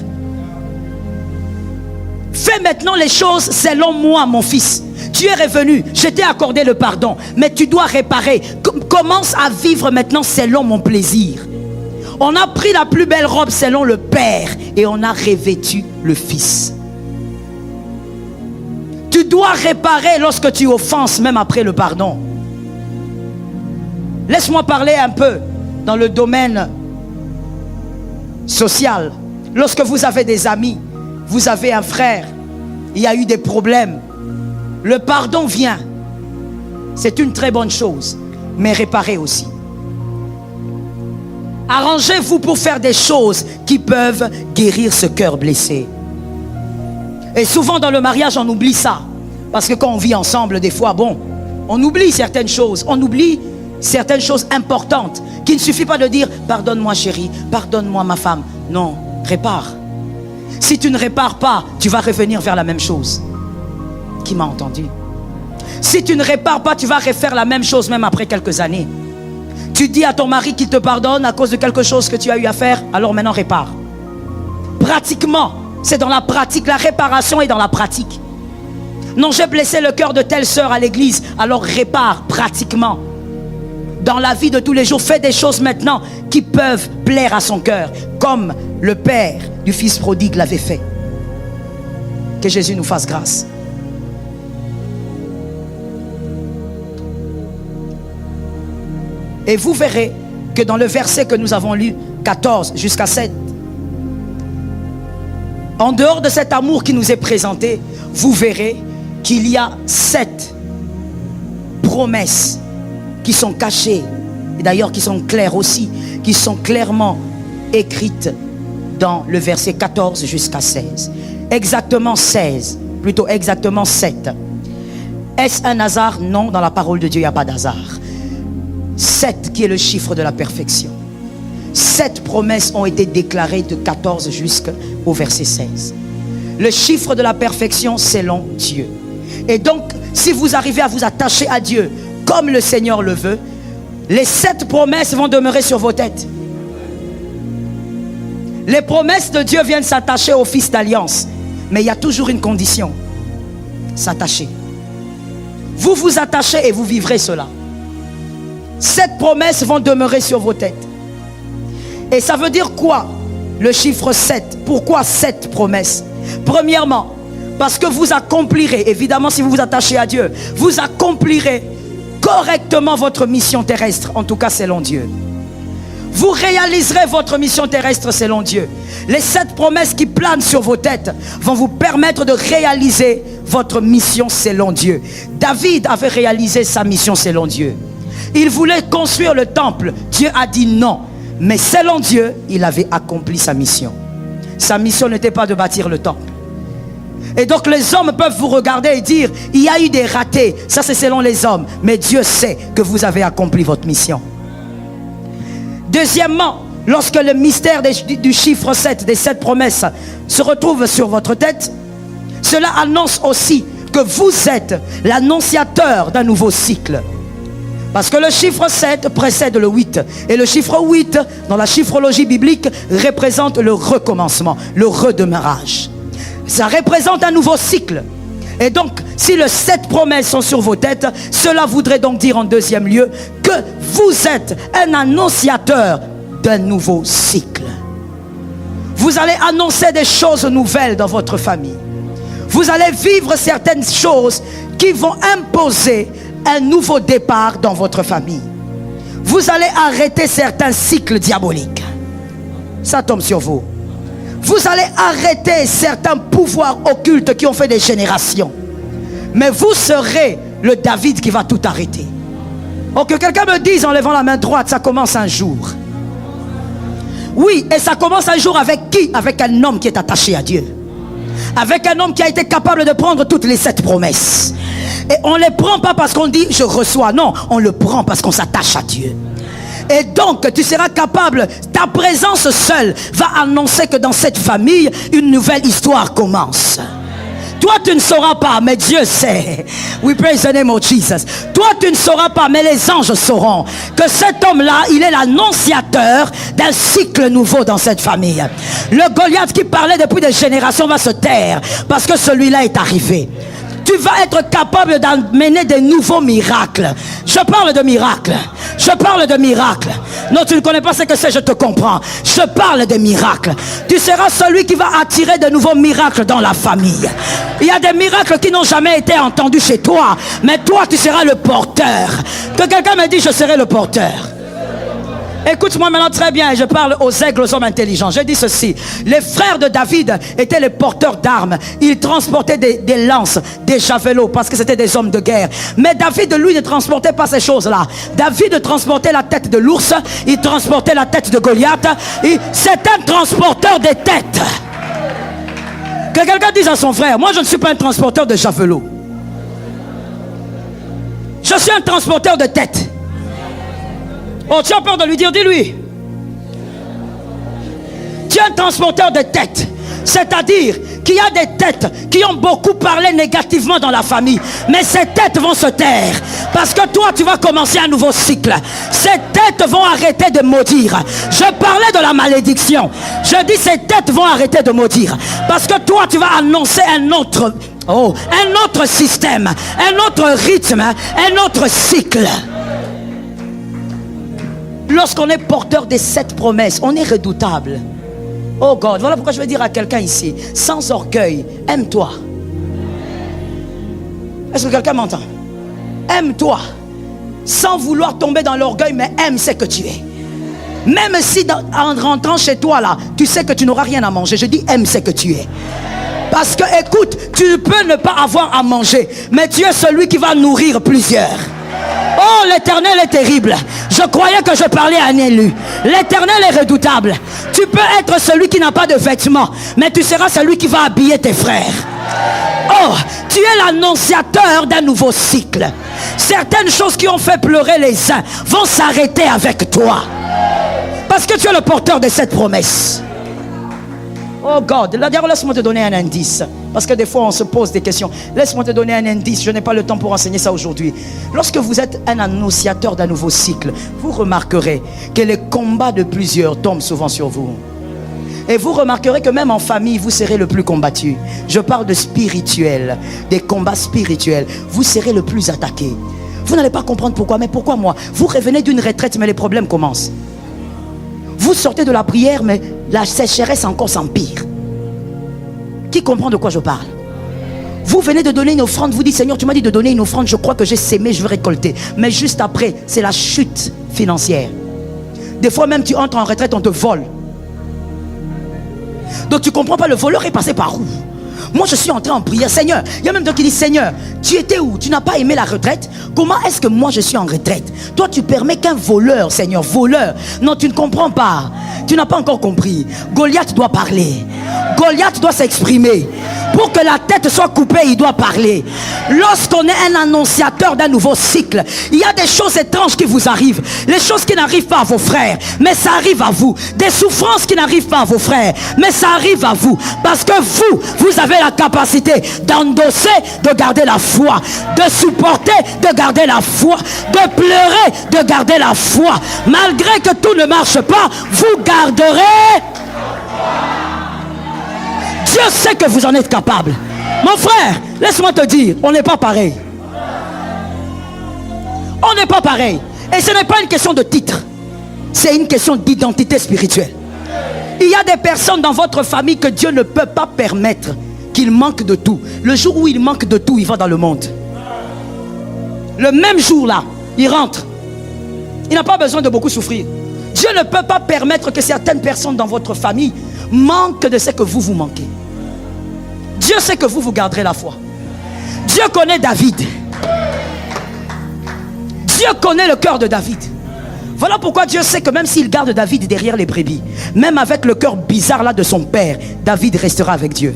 Fais maintenant les choses selon moi, mon fils. Tu es revenu, je t'ai accordé le pardon, mais tu dois réparer. Commence à vivre maintenant selon mon plaisir. On a pris la plus belle robe selon le Père et on a revêtu le Fils. Tu dois réparer lorsque tu offenses, même après le pardon. Laisse-moi parler un peu dans le domaine social. Lorsque vous avez des amis, vous avez un frère, il y a eu des problèmes, le pardon vient. C'est une très bonne chose, mais réparez aussi. Arrangez-vous pour faire des choses qui peuvent guérir ce cœur blessé. Et souvent dans le mariage, on oublie ça. Parce que quand on vit ensemble, des fois, bon, on oublie certaines choses. On oublie certaines choses importantes. Qu'il ne suffit pas de dire, pardonne-moi chérie, pardonne-moi ma femme. Non, répare. Si tu ne répares pas, tu vas revenir vers la même chose. Qui m'a entendu? Si tu ne répares pas, tu vas refaire la même chose même après quelques années. Tu dis à ton mari qu'il te pardonne à cause de quelque chose que tu as eu à faire, alors maintenant répare. Pratiquement, c'est dans la pratique, la réparation est dans la pratique. Non, j'ai blessé le cœur de telle sœur à l'église, alors répare pratiquement. Dans la vie de tous les jours, fais des choses maintenant qui peuvent plaire à son cœur, comme le père du fils prodigue l'avait fait. Que Jésus nous fasse grâce. Et vous verrez que dans le verset que nous avons lu, 14 jusqu'à 7, en dehors de cet amour qui nous est présenté, vous verrez qu'il y a 7 promesses qui sont cachées, et d'ailleurs qui sont claires aussi, qui sont clairement écrites dans le verset 14 jusqu'à 16. Exactement 16, plutôt exactement 7. Est-ce un hasard? Non, dans la parole de Dieu, il n'y a pas d'hasard. 7 qui est le chiffre de la perfection. 7 promesses ont été déclarées de 14 jusqu'au verset 16. Le chiffre de la perfection selon Dieu. Et donc, si vous arrivez à vous attacher à Dieu comme le Seigneur le veut, les 7 promesses vont demeurer sur vos têtes. Les promesses de Dieu viennent s'attacher au Fils d'Alliance. Mais il y a toujours une condition. S'attacher. Vous vous attachez et vous vivrez cela. 7 promesses vont demeurer sur vos têtes. Et ça veut dire quoi? Le chiffre 7. Pourquoi 7 promesses? Premièrement, parce que vous accomplirez, évidemment si vous vous attachez à Dieu, vous accomplirez correctement votre mission terrestre, en tout cas selon Dieu. Vous réaliserez votre mission terrestre selon Dieu. Les 7 promesses qui planent sur vos têtes vont vous permettre de réaliser votre mission selon Dieu. David avait réalisé sa mission selon Dieu. Il voulait construire le temple. Dieu a dit non. Mais selon Dieu, il avait accompli sa mission. Sa mission n'était pas de bâtir le temple. Et donc les hommes peuvent vous regarder et dire, il y a eu des ratés. Ça c'est selon les hommes. Mais Dieu sait que vous avez accompli votre mission. Deuxièmement, lorsque le mystère du chiffre 7, des 7 promesses, se retrouve sur votre tête, cela annonce aussi que vous êtes l'annonciateur d'un nouveau cycle. Parce que le chiffre 7 précède le 8. Et le chiffre 8, dans la chiffrologie biblique, représente le recommencement, le redemeurage. Ça représente un nouveau cycle. Et donc, si les 7 promesses sont sur vos têtes, cela voudrait donc dire en deuxième lieu que vous êtes un annonciateur d'un nouveau cycle. Vous allez annoncer des choses nouvelles dans votre famille. Vous allez vivre certaines choses qui vont imposer un nouveau départ dans votre famille. Vous allez arrêter certains cycles diaboliques. Ça tombe sur vous. Vous allez arrêter certains pouvoirs occultes qui ont fait des générations. Mais vous serez le David qui va tout arrêter. Oh, que quelqu'un me dise en levant la main droite, ça commence un jour. Oui, et ça commence un jour avec qui? Avec un homme qui est attaché à Dieu. Avec un homme qui a été capable de prendre toutes les 7 promesses. Et on ne les prend pas parce qu'on dit je reçois. Non, on le prend parce qu'on s'attache à Dieu. Et donc tu seras capable, ta présence seule va annoncer que dans cette famille une nouvelle histoire commence. Toi, tu ne sauras pas, mais Dieu sait. We praise the name of Jesus. Toi, tu ne sauras pas, mais les anges sauront que cet homme-là, il est l'annonciateur d'un cycle nouveau dans cette famille. Le Goliath qui parlait depuis des générations va se taire parce que celui-là est arrivé. Tu vas être capable d'amener des nouveaux miracles. Je parle de miracles. Je parle de miracles. Non, tu ne connais pas ce que c'est, je te comprends. Je parle de miracles. Tu seras celui qui va attirer de nouveaux miracles dans la famille. Il y a des miracles qui n'ont jamais été entendus chez toi. Mais toi, tu seras le porteur. Que quelqu'un me dise, je serai le porteur. Écoute-moi maintenant très bien, et je parle aux aigles, aux hommes intelligents. Je dis ceci: les frères de David étaient les porteurs d'armes. Ils transportaient des lances, des javelots, parce que c'était des hommes de guerre. Mais David, lui, ne transportait pas ces choses-là. David transportait la tête de l'ours, il transportait la tête de Goliath. C'est un transporteur des têtes. Que quelqu'un dise à son frère: moi, je ne suis pas un transporteur de javelots. Je suis un transporteur de têtes. Oh, tu as peur de lui dire, dis-lui. Tu es un transporteur de têtes. C'est-à-dire qu'il y a des têtes qui ont beaucoup parlé négativement dans la famille. Mais ces têtes vont se taire. Parce que toi, tu vas commencer un nouveau cycle. Ces têtes vont arrêter de maudire. Je parlais de la malédiction. Je dis, ces têtes vont arrêter de maudire. Parce que toi, tu vas annoncer un autre système, un autre rythme, un autre cycle. Lorsqu'on est porteur des 7 promesses, on est redoutable. Oh God, voilà pourquoi je vais dire à quelqu'un ici: sans orgueil, aime-toi. Est-ce que quelqu'un m'entend? Aime-toi. Sans vouloir tomber dans l'orgueil, mais aime ce que tu es. Même si en rentrant chez toi là, tu sais que tu n'auras rien à manger, je dis aime ce que tu es. Parce que écoute, tu peux ne pas avoir à manger, mais tu es celui qui va nourrir plusieurs. Oh, l'Éternel est terrible. Je croyais que je parlais à un élu. L'Éternel est redoutable. Tu peux être celui qui n'a pas de vêtements, mais tu seras celui qui va habiller tes frères. Oh, tu es l'annonciateur d'un nouveau cycle. Certaines choses qui ont fait pleurer les uns vont s'arrêter avec toi. Parce que tu es le porteur de cette promesse. Oh God, d'ailleurs laisse-moi te donner un indice. Parce que des fois on se pose des questions. Laisse-moi te donner un indice, je n'ai pas le temps pour enseigner ça aujourd'hui. Lorsque vous êtes un annonciateur d'un nouveau cycle, vous remarquerez que les combats de plusieurs tombent souvent sur vous. Et vous remarquerez que même en famille, vous serez le plus combattu. Je parle de spirituel, des combats spirituels. Vous serez le plus attaqué. Vous n'allez pas comprendre pourquoi, mais pourquoi moi? Vous revenez d'une retraite, mais les problèmes commencent. Vous sortez de la prière, mais la sécheresse encore s'empire. Qui comprend de quoi je parle? Vous venez de donner une offrande, vous dites: Seigneur, tu m'as dit de donner une offrande, je crois que j'ai sémé, je vais récolter. Mais juste après, c'est la chute financière. Des fois même, tu entres en retraite, on te vole. Donc tu ne comprends pas, le voleur est passé par où? Moi je suis entré en prière. Seigneur, il y a même d'autres qui disent: Seigneur, tu étais où? Tu n'as pas aimé la retraite? Comment est-ce que moi je suis en retraite? Toi tu permets qu'un voleur, Seigneur, voleur. Non, tu ne comprends pas. Tu n'as pas encore compris. Goliath doit parler. Goliath doit s'exprimer. Pour que la tête soit coupée, il doit parler. Lorsqu'on est un annonciateur d'un nouveau cycle, il y a des choses étranges qui vous arrivent. Les choses qui n'arrivent pas à vos frères, mais ça arrive à vous. Des souffrances qui n'arrivent pas à vos frères, mais ça arrive à vous. Parce que vous avez la capacité d'endosser, de garder la foi, de supporter, de garder la foi, de pleurer, de garder la foi. Malgré que tout ne marche pas, vous garderez. Dieu sait que vous en êtes capable. Mon frère, laisse-moi te dire, on n'est pas pareil. On n'est pas pareil. Et ce n'est pas une question de titre. C'est une question d'identité spirituelle. Il y a des personnes dans votre famille que Dieu ne peut pas permettre qu'il manque de tout. Le jour où il manque de tout, il va dans le monde. Le même jour là, il rentre. Il n'a pas besoin de beaucoup souffrir. Dieu ne peut pas permettre que certaines personnes dans votre famille manquent de ce que vous manquez. Dieu sait que vous garderez la foi. Dieu connaît David. Dieu connaît le cœur de David. Voilà pourquoi Dieu sait que même s'il garde David derrière les brebis, même avec le cœur bizarre là de son père, David restera avec Dieu.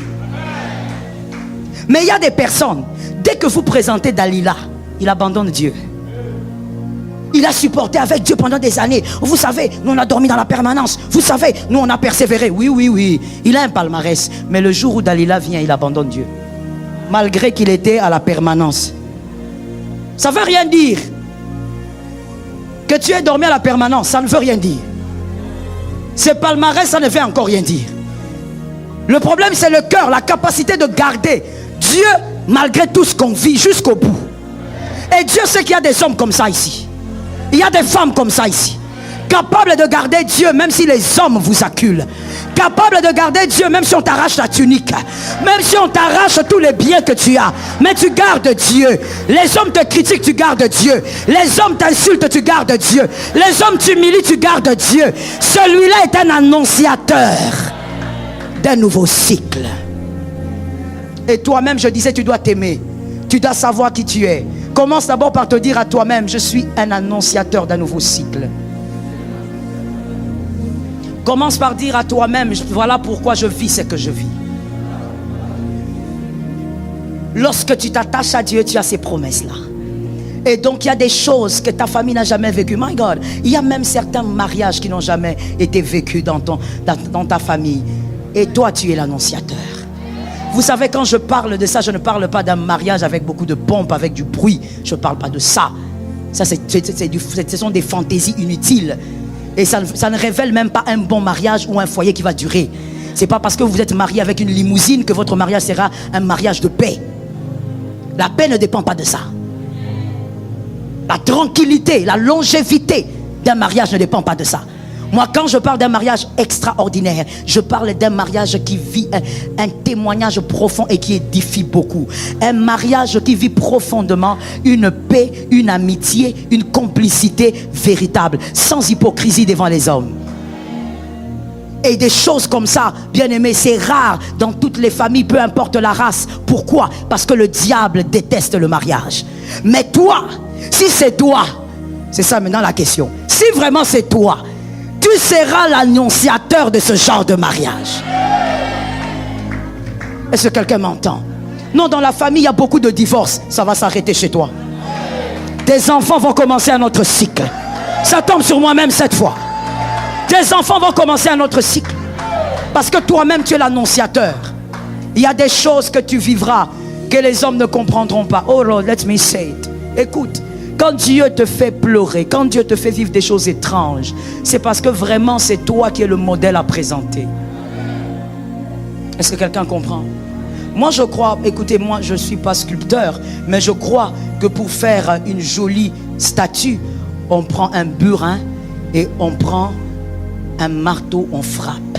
Mais il y a des personnes, dès que vous présentez Dalila, il abandonne Dieu. Il a supporté avec Dieu pendant des années. Vous savez, nous on a dormi dans la permanence. Vous savez, nous on a persévéré. Oui. Il a un palmarès. Mais le jour où Dalila vient, il abandonne Dieu. malgré qu'il était à la permanence. Ça ne veut rien dire. Que tu aies dormi à la permanence, ça ne veut rien dire. Ce palmarès, ça ne veut encore rien dire. Le problème, c'est le cœur, la capacité de garder Dieu malgré tout ce qu'on vit jusqu'au bout. Et Dieu sait qu'il y a des hommes comme ça ici. Il y a des femmes comme ça ici. Capables de garder Dieu même si les hommes vous acculent. Capable de garder Dieu même si on t'arrache la tunique, même si on t'arrache tous les biens que tu as, mais tu gardes Dieu. Les hommes te critiquent, tu gardes Dieu. Les hommes t'insultent, tu gardes Dieu. Les hommes t'humilient, tu gardes Dieu. Celui-là est un annonciateur d'un nouveau cycle. Et toi-même, je disais, tu dois t'aimer. Tu dois savoir qui tu es. Commence d'abord par te dire à toi-même, je suis un annonciateur d'un nouveau cycle. Commence par dire à toi-même, voilà pourquoi je vis ce que je vis. Lorsque tu t'attaches à Dieu, tu as ces promesses-là. Et donc il y a des choses que ta famille n'a jamais vécues. My God, il y a même certains mariages qui n'ont jamais été vécus dans ta famille. Et toi, tu es l'annonciateur. Vous savez, quand je parle de ça, je ne parle pas d'un mariage avec beaucoup de pompes, avec du bruit. Je ne parle pas de ça. Ça, ce sont des fantaisies inutiles. Et ça ne révèle même pas un bon mariage ou un foyer qui va durer. Ce n'est pas parce que vous êtes marié avec une limousine que votre mariage sera un mariage de paix. La paix ne dépend pas de ça. La tranquillité, la longévité d'un mariage ne dépend pas de ça. Moi, quand je parle d'un mariage extraordinaire, je parle d'un mariage qui vit un témoignage profond et qui édifie beaucoup. Un mariage qui vit profondément une paix, une amitié, une complicité véritable, sans hypocrisie devant les hommes. Et des choses comme ça, bien aimé, c'est rare dans toutes les familles, peu importe la race. Pourquoi? Parce que le diable déteste le mariage. Mais toi, si c'est toi, c'est ça maintenant la question. Si vraiment c'est toi, tu seras l'annonciateur de ce genre de mariage. Est-ce que quelqu'un m'entend? Non, dans la famille, il y a beaucoup de divorces. Ça va s'arrêter chez toi. Tes enfants vont commencer un autre cycle. Ça tombe sur moi-même cette fois. Tes enfants vont commencer un autre cycle. Parce que toi-même, tu es l'annonciateur. Il y a des choses que tu vivras que les hommes ne comprendront pas. Oh Lord, let me say it. Écoute. Quand Dieu te fait pleurer, quand Dieu te fait vivre des choses étranges, c'est parce que vraiment c'est toi qui es le modèle à présenter. Est-ce que quelqu'un comprend? Moi je crois, écoutez, moi je ne suis pas sculpteur, mais je crois que pour faire une jolie statue, on prend un burin et on prend un marteau, on frappe.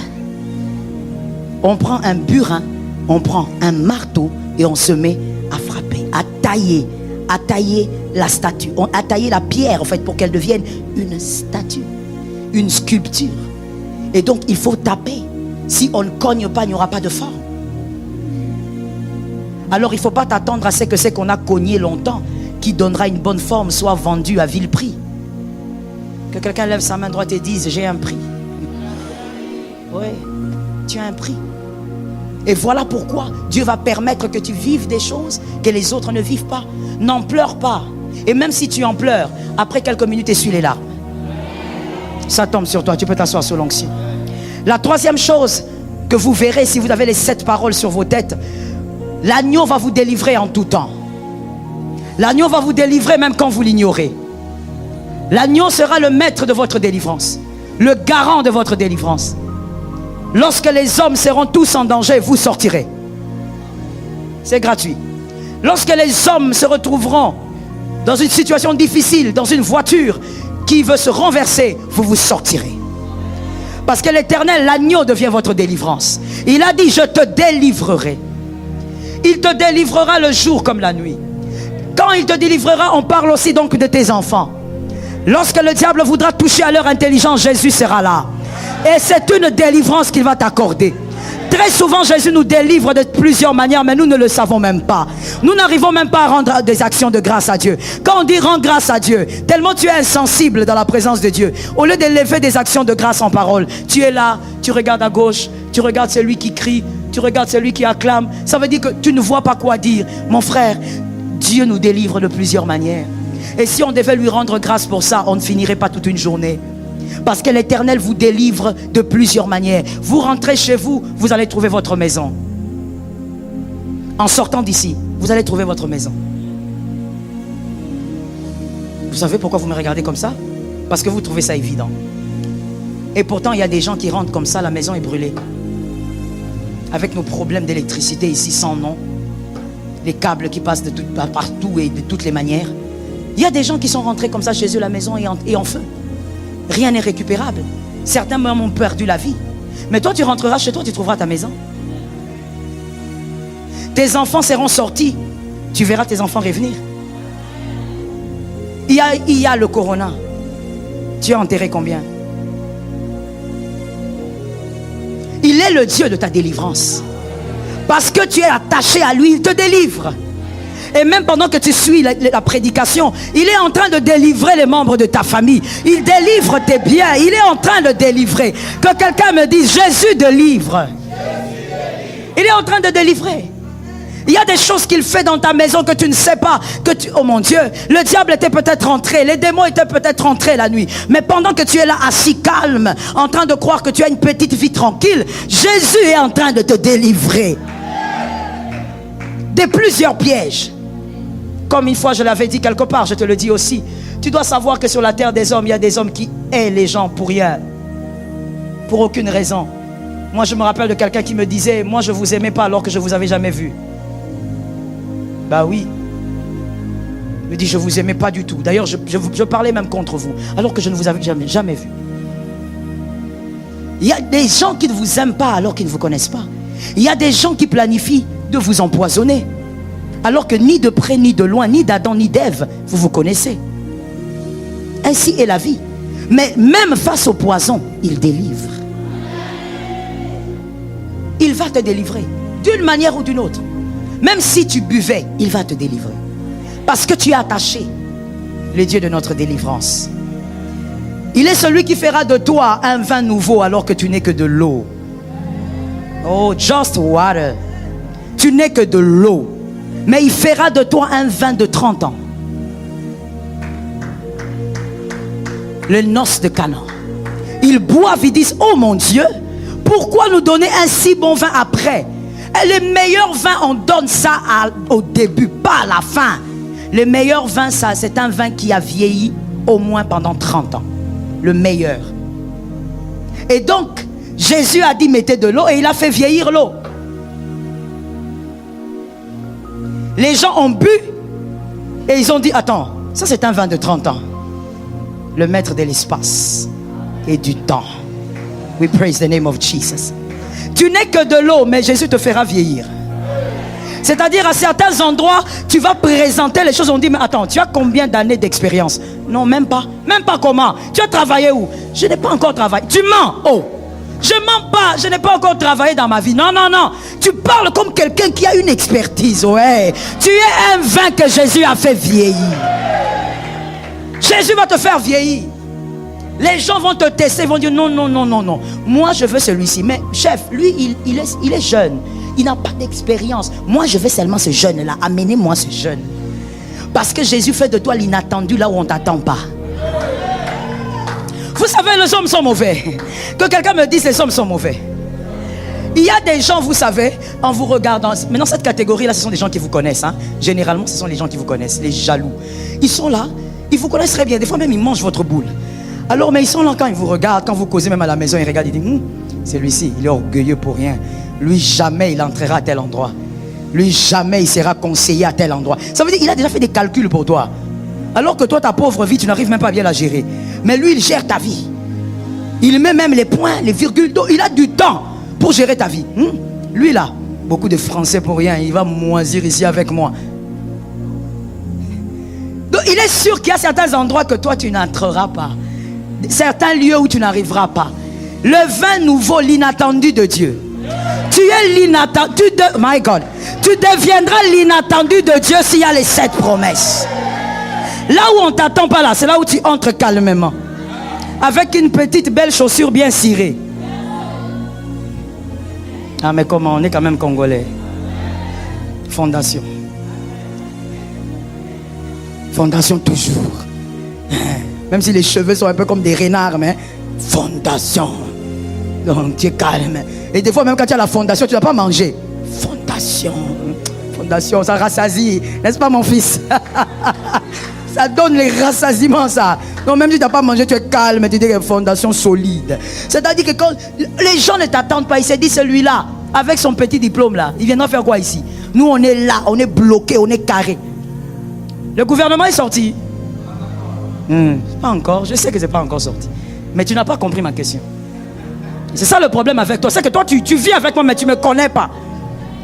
On prend un burin, on prend un marteau et on se met à frapper, à tailler la statue, à tailler la pierre en fait pour qu'elle devienne une statue, une sculpture. Et donc il faut taper. Si on ne cogne pas, il n'y aura pas de forme. Alors il ne faut pas t'attendre à ce que c'est qu'on a cogné longtemps qui donnera une bonne forme, soit vendu à vil prix. Que quelqu'un lève sa main droite et dise, j'ai un prix. Oui, tu as un prix. Et voilà pourquoi Dieu va permettre que tu vives des choses que les autres ne vivent pas. N'en pleure pas. Et même si tu en pleures, après quelques minutes, essuie les larmes. Ça tombe sur toi, tu peux t'asseoir sous l'onction. La troisième chose que vous verrez si vous avez les 7 paroles sur vos têtes, l'agneau va vous délivrer en tout temps. L'agneau va vous délivrer même quand vous l'ignorez. L'agneau sera le maître de votre délivrance, le garant de votre délivrance. Lorsque les hommes seront tous en danger, vous sortirez. C'est gratuit. Lorsque les hommes se retrouveront dans une situation difficile, dans une voiture qui veut se renverser, vous vous sortirez. Parce que l'Éternel, l'agneau, devient votre délivrance. Il a dit, je te délivrerai. Il te délivrera le jour comme la nuit. Quand il te délivrera, on parle aussi donc de tes enfants. Lorsque le diable voudra toucher à leur intelligence, Jésus sera là. Et c'est une délivrance qu'il va t'accorder. Très souvent, Jésus nous délivre de plusieurs manières, mais nous ne le savons même pas. Nous n'arrivons même pas à rendre des actions de grâce à Dieu. Quand on dit rends grâce à Dieu, tellement tu es insensible dans la présence de Dieu, au lieu d'élever des actions de grâce en parole, tu es là, tu regardes à gauche, tu regardes celui qui crie, tu regardes celui qui acclame. Ça veut dire que tu ne vois pas quoi dire. Mon frère, Dieu nous délivre de plusieurs manières. Et si on devait lui rendre grâce pour ça, on ne finirait pas toute une journée. Parce que l'Éternel vous délivre de plusieurs manières. Vous rentrez chez vous, vous allez trouver votre maison En sortant d'ici, vous allez trouver votre maison. Vous savez pourquoi vous me regardez comme ça? Parce que vous trouvez ça évident. Et pourtant, il y a des gens qui rentrent comme ça, la maison est brûlée. Avec nos problèmes d'électricité ici sans nom. Les câbles qui passent de partout et de toutes les manières. Il y a des gens qui sont rentrés comme ça chez eux, la maison est en feu. Rien n'est récupérable. Certains même ont perdu la vie. Mais toi, tu rentreras chez toi, tu trouveras ta maison. Tes enfants seront sortis. Tu verras tes enfants revenir. Il y a le corona. Tu as enterré combien? Il est le Dieu de ta délivrance. Parce que tu es attaché à lui, il te délivre. Et même pendant que tu suis la prédication, il est en train de délivrer les membres de ta famille. Il délivre tes biens. Il est en train de délivrer. Que quelqu'un me dise, Jésus délivre. Il est en train de délivrer. Il y a des choses qu'il fait dans ta maison que tu ne sais pas. Oh mon Dieu, le diable était peut-être rentré. Les démons étaient peut-être rentrés la nuit. Mais pendant que tu es là assis calme, en train de croire que tu as une petite vie tranquille, Jésus est en train de te délivrer de plusieurs pièges. Comme une fois je l'avais dit quelque part, je te le dis aussi. Tu dois savoir que sur la terre des hommes, il y a des hommes qui aiment les gens pour rien. Pour aucune raison. Moi je me rappelle de quelqu'un qui me disait, moi je vous aimais pas alors que je vous avais jamais vu. Bah oui. Il me dit, je vous aimais pas du tout. D'ailleurs je parlais même contre vous, alors que je ne vous avais jamais vu. Il y a des gens qui ne vous aiment pas alors qu'ils ne vous connaissent pas. Il y a des gens qui planifient de vous empoisonner. Alors que ni de près, ni de loin, ni d'Adam, ni d'Ève, vous vous connaissez. Ainsi est la vie. Mais même face au poison, il délivre. Il va te délivrer, d'une manière ou d'une autre. Même si tu buvais, il va te délivrer. Parce que tu es attaché, le Dieu de notre délivrance. Il est celui qui fera de toi un vin nouveau alors que tu n'es que de l'eau. Oh, just water. Tu n'es que de l'eau. Mais il fera de toi un vin de 30 ans. Les noces de Canaan. Ils boivent, ils disent, oh mon Dieu, pourquoi nous donner un si bon vin après? Et les meilleurs vins, on donne ça au début, pas à la fin. Le meilleur vin, ça, c'est un vin qui a vieilli au moins pendant 30 ans. Le meilleur. Et donc, Jésus a dit, mettez de l'eau, et il a fait vieillir l'eau. Les gens ont bu et ils ont dit, attends, ça c'est un vin de 30 ans. Le maître de l'espace et du temps. We praise the name of Jesus. Tu n'es que de l'eau, mais Jésus te fera vieillir. C'est-à-dire à certains endroits, tu vas présenter les choses, on dit, mais attends, tu as combien d'années d'expérience? Non, même pas. Même pas comment? Tu as travaillé où? Je n'ai pas encore travaillé. Tu mens. Oh, je mens pas, je n'ai pas encore travaillé dans ma vie. Non, non, non. Tu parles comme quelqu'un qui a une expertise. Ouais. Tu es un vin que Jésus a fait vieillir. Jésus va te faire vieillir. Les gens vont te tester, ils vont dire non, non, non, non, non. Moi, je veux celui-ci. Mais chef, lui, il est jeune. Il n'a pas d'expérience. Moi, je veux seulement ce jeune-là. Amenez-moi ce jeune. Parce que Jésus fait de toi l'inattendu là où on ne t'attend pas. Vous savez, les hommes sont mauvais. Que quelqu'un me dise les hommes sont mauvais. Il y a des gens, vous savez, en vous regardant. Maintenant, cette catégorie-là, ce sont des gens qui vous connaissent. Hein. Généralement, ce sont les gens qui vous connaissent, les jaloux. Ils sont là, ils vous connaissent très bien. Des fois même, ils mangent votre boule. Alors, mais ils sont là quand ils vous regardent, quand vous causez même à la maison, ils regardent, ils disent, celui-ci, il est orgueilleux pour rien. Lui, jamais il entrera à tel endroit. Lui, jamais il sera conseillé à tel endroit. Ça veut dire qu'il a déjà fait des calculs pour toi. Alors que toi, ta pauvre vie, tu n'arrives même pas à bien la gérer. Mais lui, il gère ta vie. Il met même les points, les virgules. Il a du temps pour gérer ta vie. Lui, là, beaucoup de Français pour rien. Il va moisir ici avec moi. Donc, il est sûr qu'il y a certains endroits que toi, tu n'entreras pas. Certains lieux où tu n'arriveras pas. Le vin nouveau, l'inattendu de Dieu. Tu es l'inattendu de... My God. Tu deviendras l'inattendu de Dieu s'il y a les 7 promesses. Là où on ne t'attend pas là, c'est là où tu entres calmement. Avec une petite belle chaussure bien cirée. Ah mais comment, on est quand même congolais. Fondation. Fondation toujours. Même si les cheveux sont un peu comme des renards, mais fondation. Donc tu es calme. Et des fois même quand tu as la fondation, tu ne vas pas manger. Fondation. fondation. Ça rassasie. N'est-ce pas, mon fils? Ça donne les rassasiements, ça. Donc, même si tu n'as pas mangé, tu es calme, tu dis que fondation solide. C'est-à-dire que quand les gens ne t'attendent pas, ils se disent celui-là, avec son petit diplôme là, il viendra faire quoi ici? Nous, on est là, on est bloqué, on est carré. Le gouvernement est sorti. Pas encore, je sais que c'est pas encore sorti. Mais tu n'as pas compris ma question. C'est ça le problème avec toi. C'est que toi, tu vis avec moi, mais tu ne me connais pas.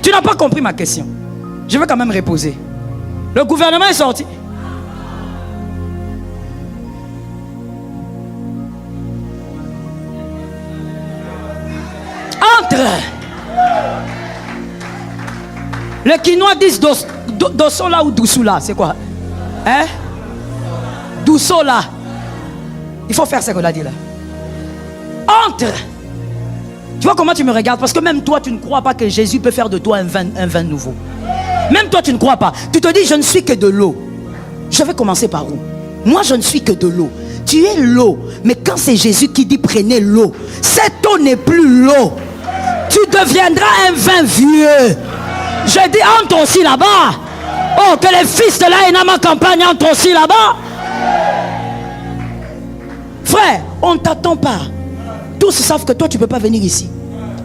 Tu n'as pas compris ma question. Je vais quand même reposer. Le gouvernement est sorti. Entre. Les Quinois disent Dosola ou Dousoula. C'est quoi? Hein? Dousola. Il faut faire ce qu'on a dit là. Entre. Tu vois comment tu me regardes? Parce que même toi, tu ne crois pas que Jésus peut faire de toi un vin nouveau. Même toi, tu ne crois pas. Tu te dis, je ne suis que de l'eau. Je vais commencer par où? Moi, je ne suis que de l'eau. Tu es l'eau. Mais quand c'est Jésus qui dit, prenez l'eau, cette eau n'est plus l'eau. Tu deviendras un vin vieux. Je dis, entre aussi là-bas. Oh, que les fils de la Enama campagne entrent aussi là-bas. Frère, on ne t'attend pas. Tous savent que toi, tu ne peux pas venir ici.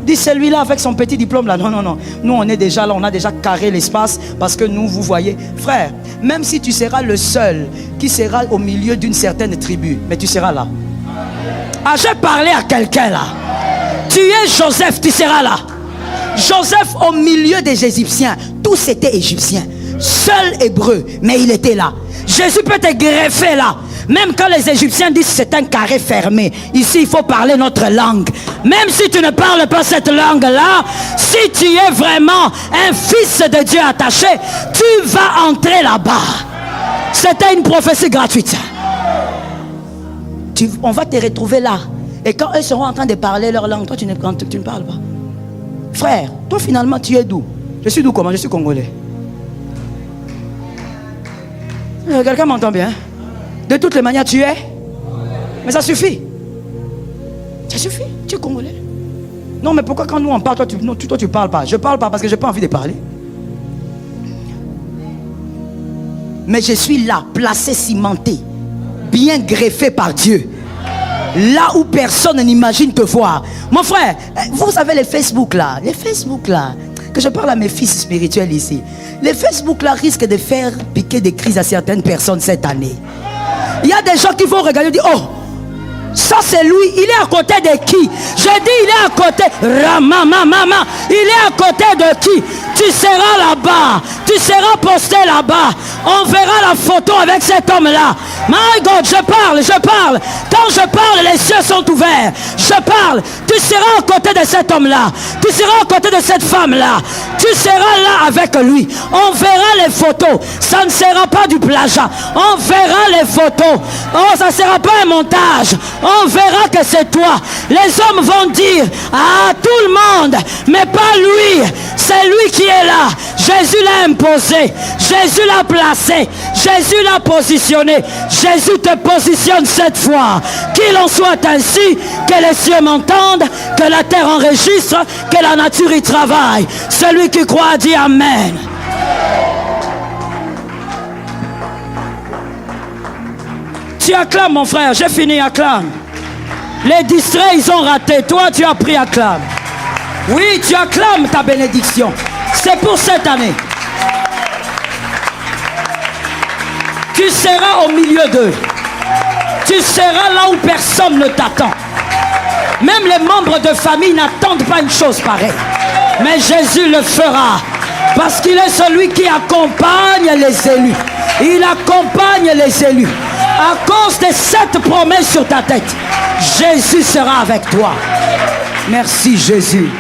Dis celui-là avec son petit diplôme là. Non, non, non. Nous, on est déjà là. On a déjà carré l'espace. Parce que nous, vous voyez. Frère, même si tu seras le seul qui sera au milieu d'une certaine tribu, mais tu seras là. Ah, j'ai parlé à quelqu'un là. Tu es Joseph, tu seras là. Joseph au milieu des Égyptiens. Tous étaient Égyptiens. Seul Hébreu, mais il était là. Jésus peut te greffer là. Même quand les Égyptiens disent c'est un carré fermé. Ici, il faut parler notre langue. Même si tu ne parles pas cette langue-là, si tu es vraiment un fils de Dieu attaché, tu vas entrer là-bas. C'était une prophétie gratuite. On va te retrouver là. Et quand eux seront en train de parler leur langue, toi, tu ne parles pas. Frère, toi, finalement, tu es d'où? Je suis d'où comment? Je suis congolais. Quelqu'un m'entend bien? De toutes les manières, tu es. Mais ça suffit. Ça suffit. Tu es congolais. Non, mais pourquoi quand nous on parle, toi tu parles pas? Je parle pas parce que j'ai pas envie de parler. Mais je suis là, placé, cimenté, bien greffé par Dieu. Là où personne n'imagine te voir. Mon frère, vous savez les Facebook là, que je parle à mes fils spirituels ici. Les Facebook là risquent de faire piquer des crises à certaines personnes cette année. Il y a des gens qui vont regarder et dire, oh, ça c'est lui, il est à côté de qui? Je dis, il est à côté, Ramamamama, il est à côté de qui? Tu seras là-bas, tu seras posté là-bas. On verra la photo avec cet homme-là. My God, je parle. Quand je parle, les cieux sont ouverts. Je parle. Tu seras à côté de cet homme-là. Tu seras à côté de cette femme-là. Tu seras là avec lui. On verra les photos. Ça ne sera pas du plagiat. On verra les photos. Oh, ça ne sera pas un montage. On verra que c'est toi. Les hommes vont dire à tout le monde, mais pas lui. C'est lui qui est là. Jésus l'a imposé. Jésus l'a placé. Jésus l'a positionné. Jésus te positionne cette fois. Qu'il en soit ainsi, que les cieux m'entendent, que la terre enregistre, que la nature y travaille. Celui qui croit dit Amen. Tu acclames mon frère, j'ai fini, acclame. Les distraits ils ont raté, toi tu as pris acclame. Oui, tu acclames ta bénédiction. C'est pour cette année. Tu seras au milieu d'eux. Tu seras là où personne ne t'attend. Même les membres de famille n'attendent pas une chose pareille. Mais Jésus le fera. Parce qu'il est celui qui accompagne les élus. Il accompagne les élus. À cause de cette promesse sur ta tête, Jésus sera avec toi. Merci Jésus.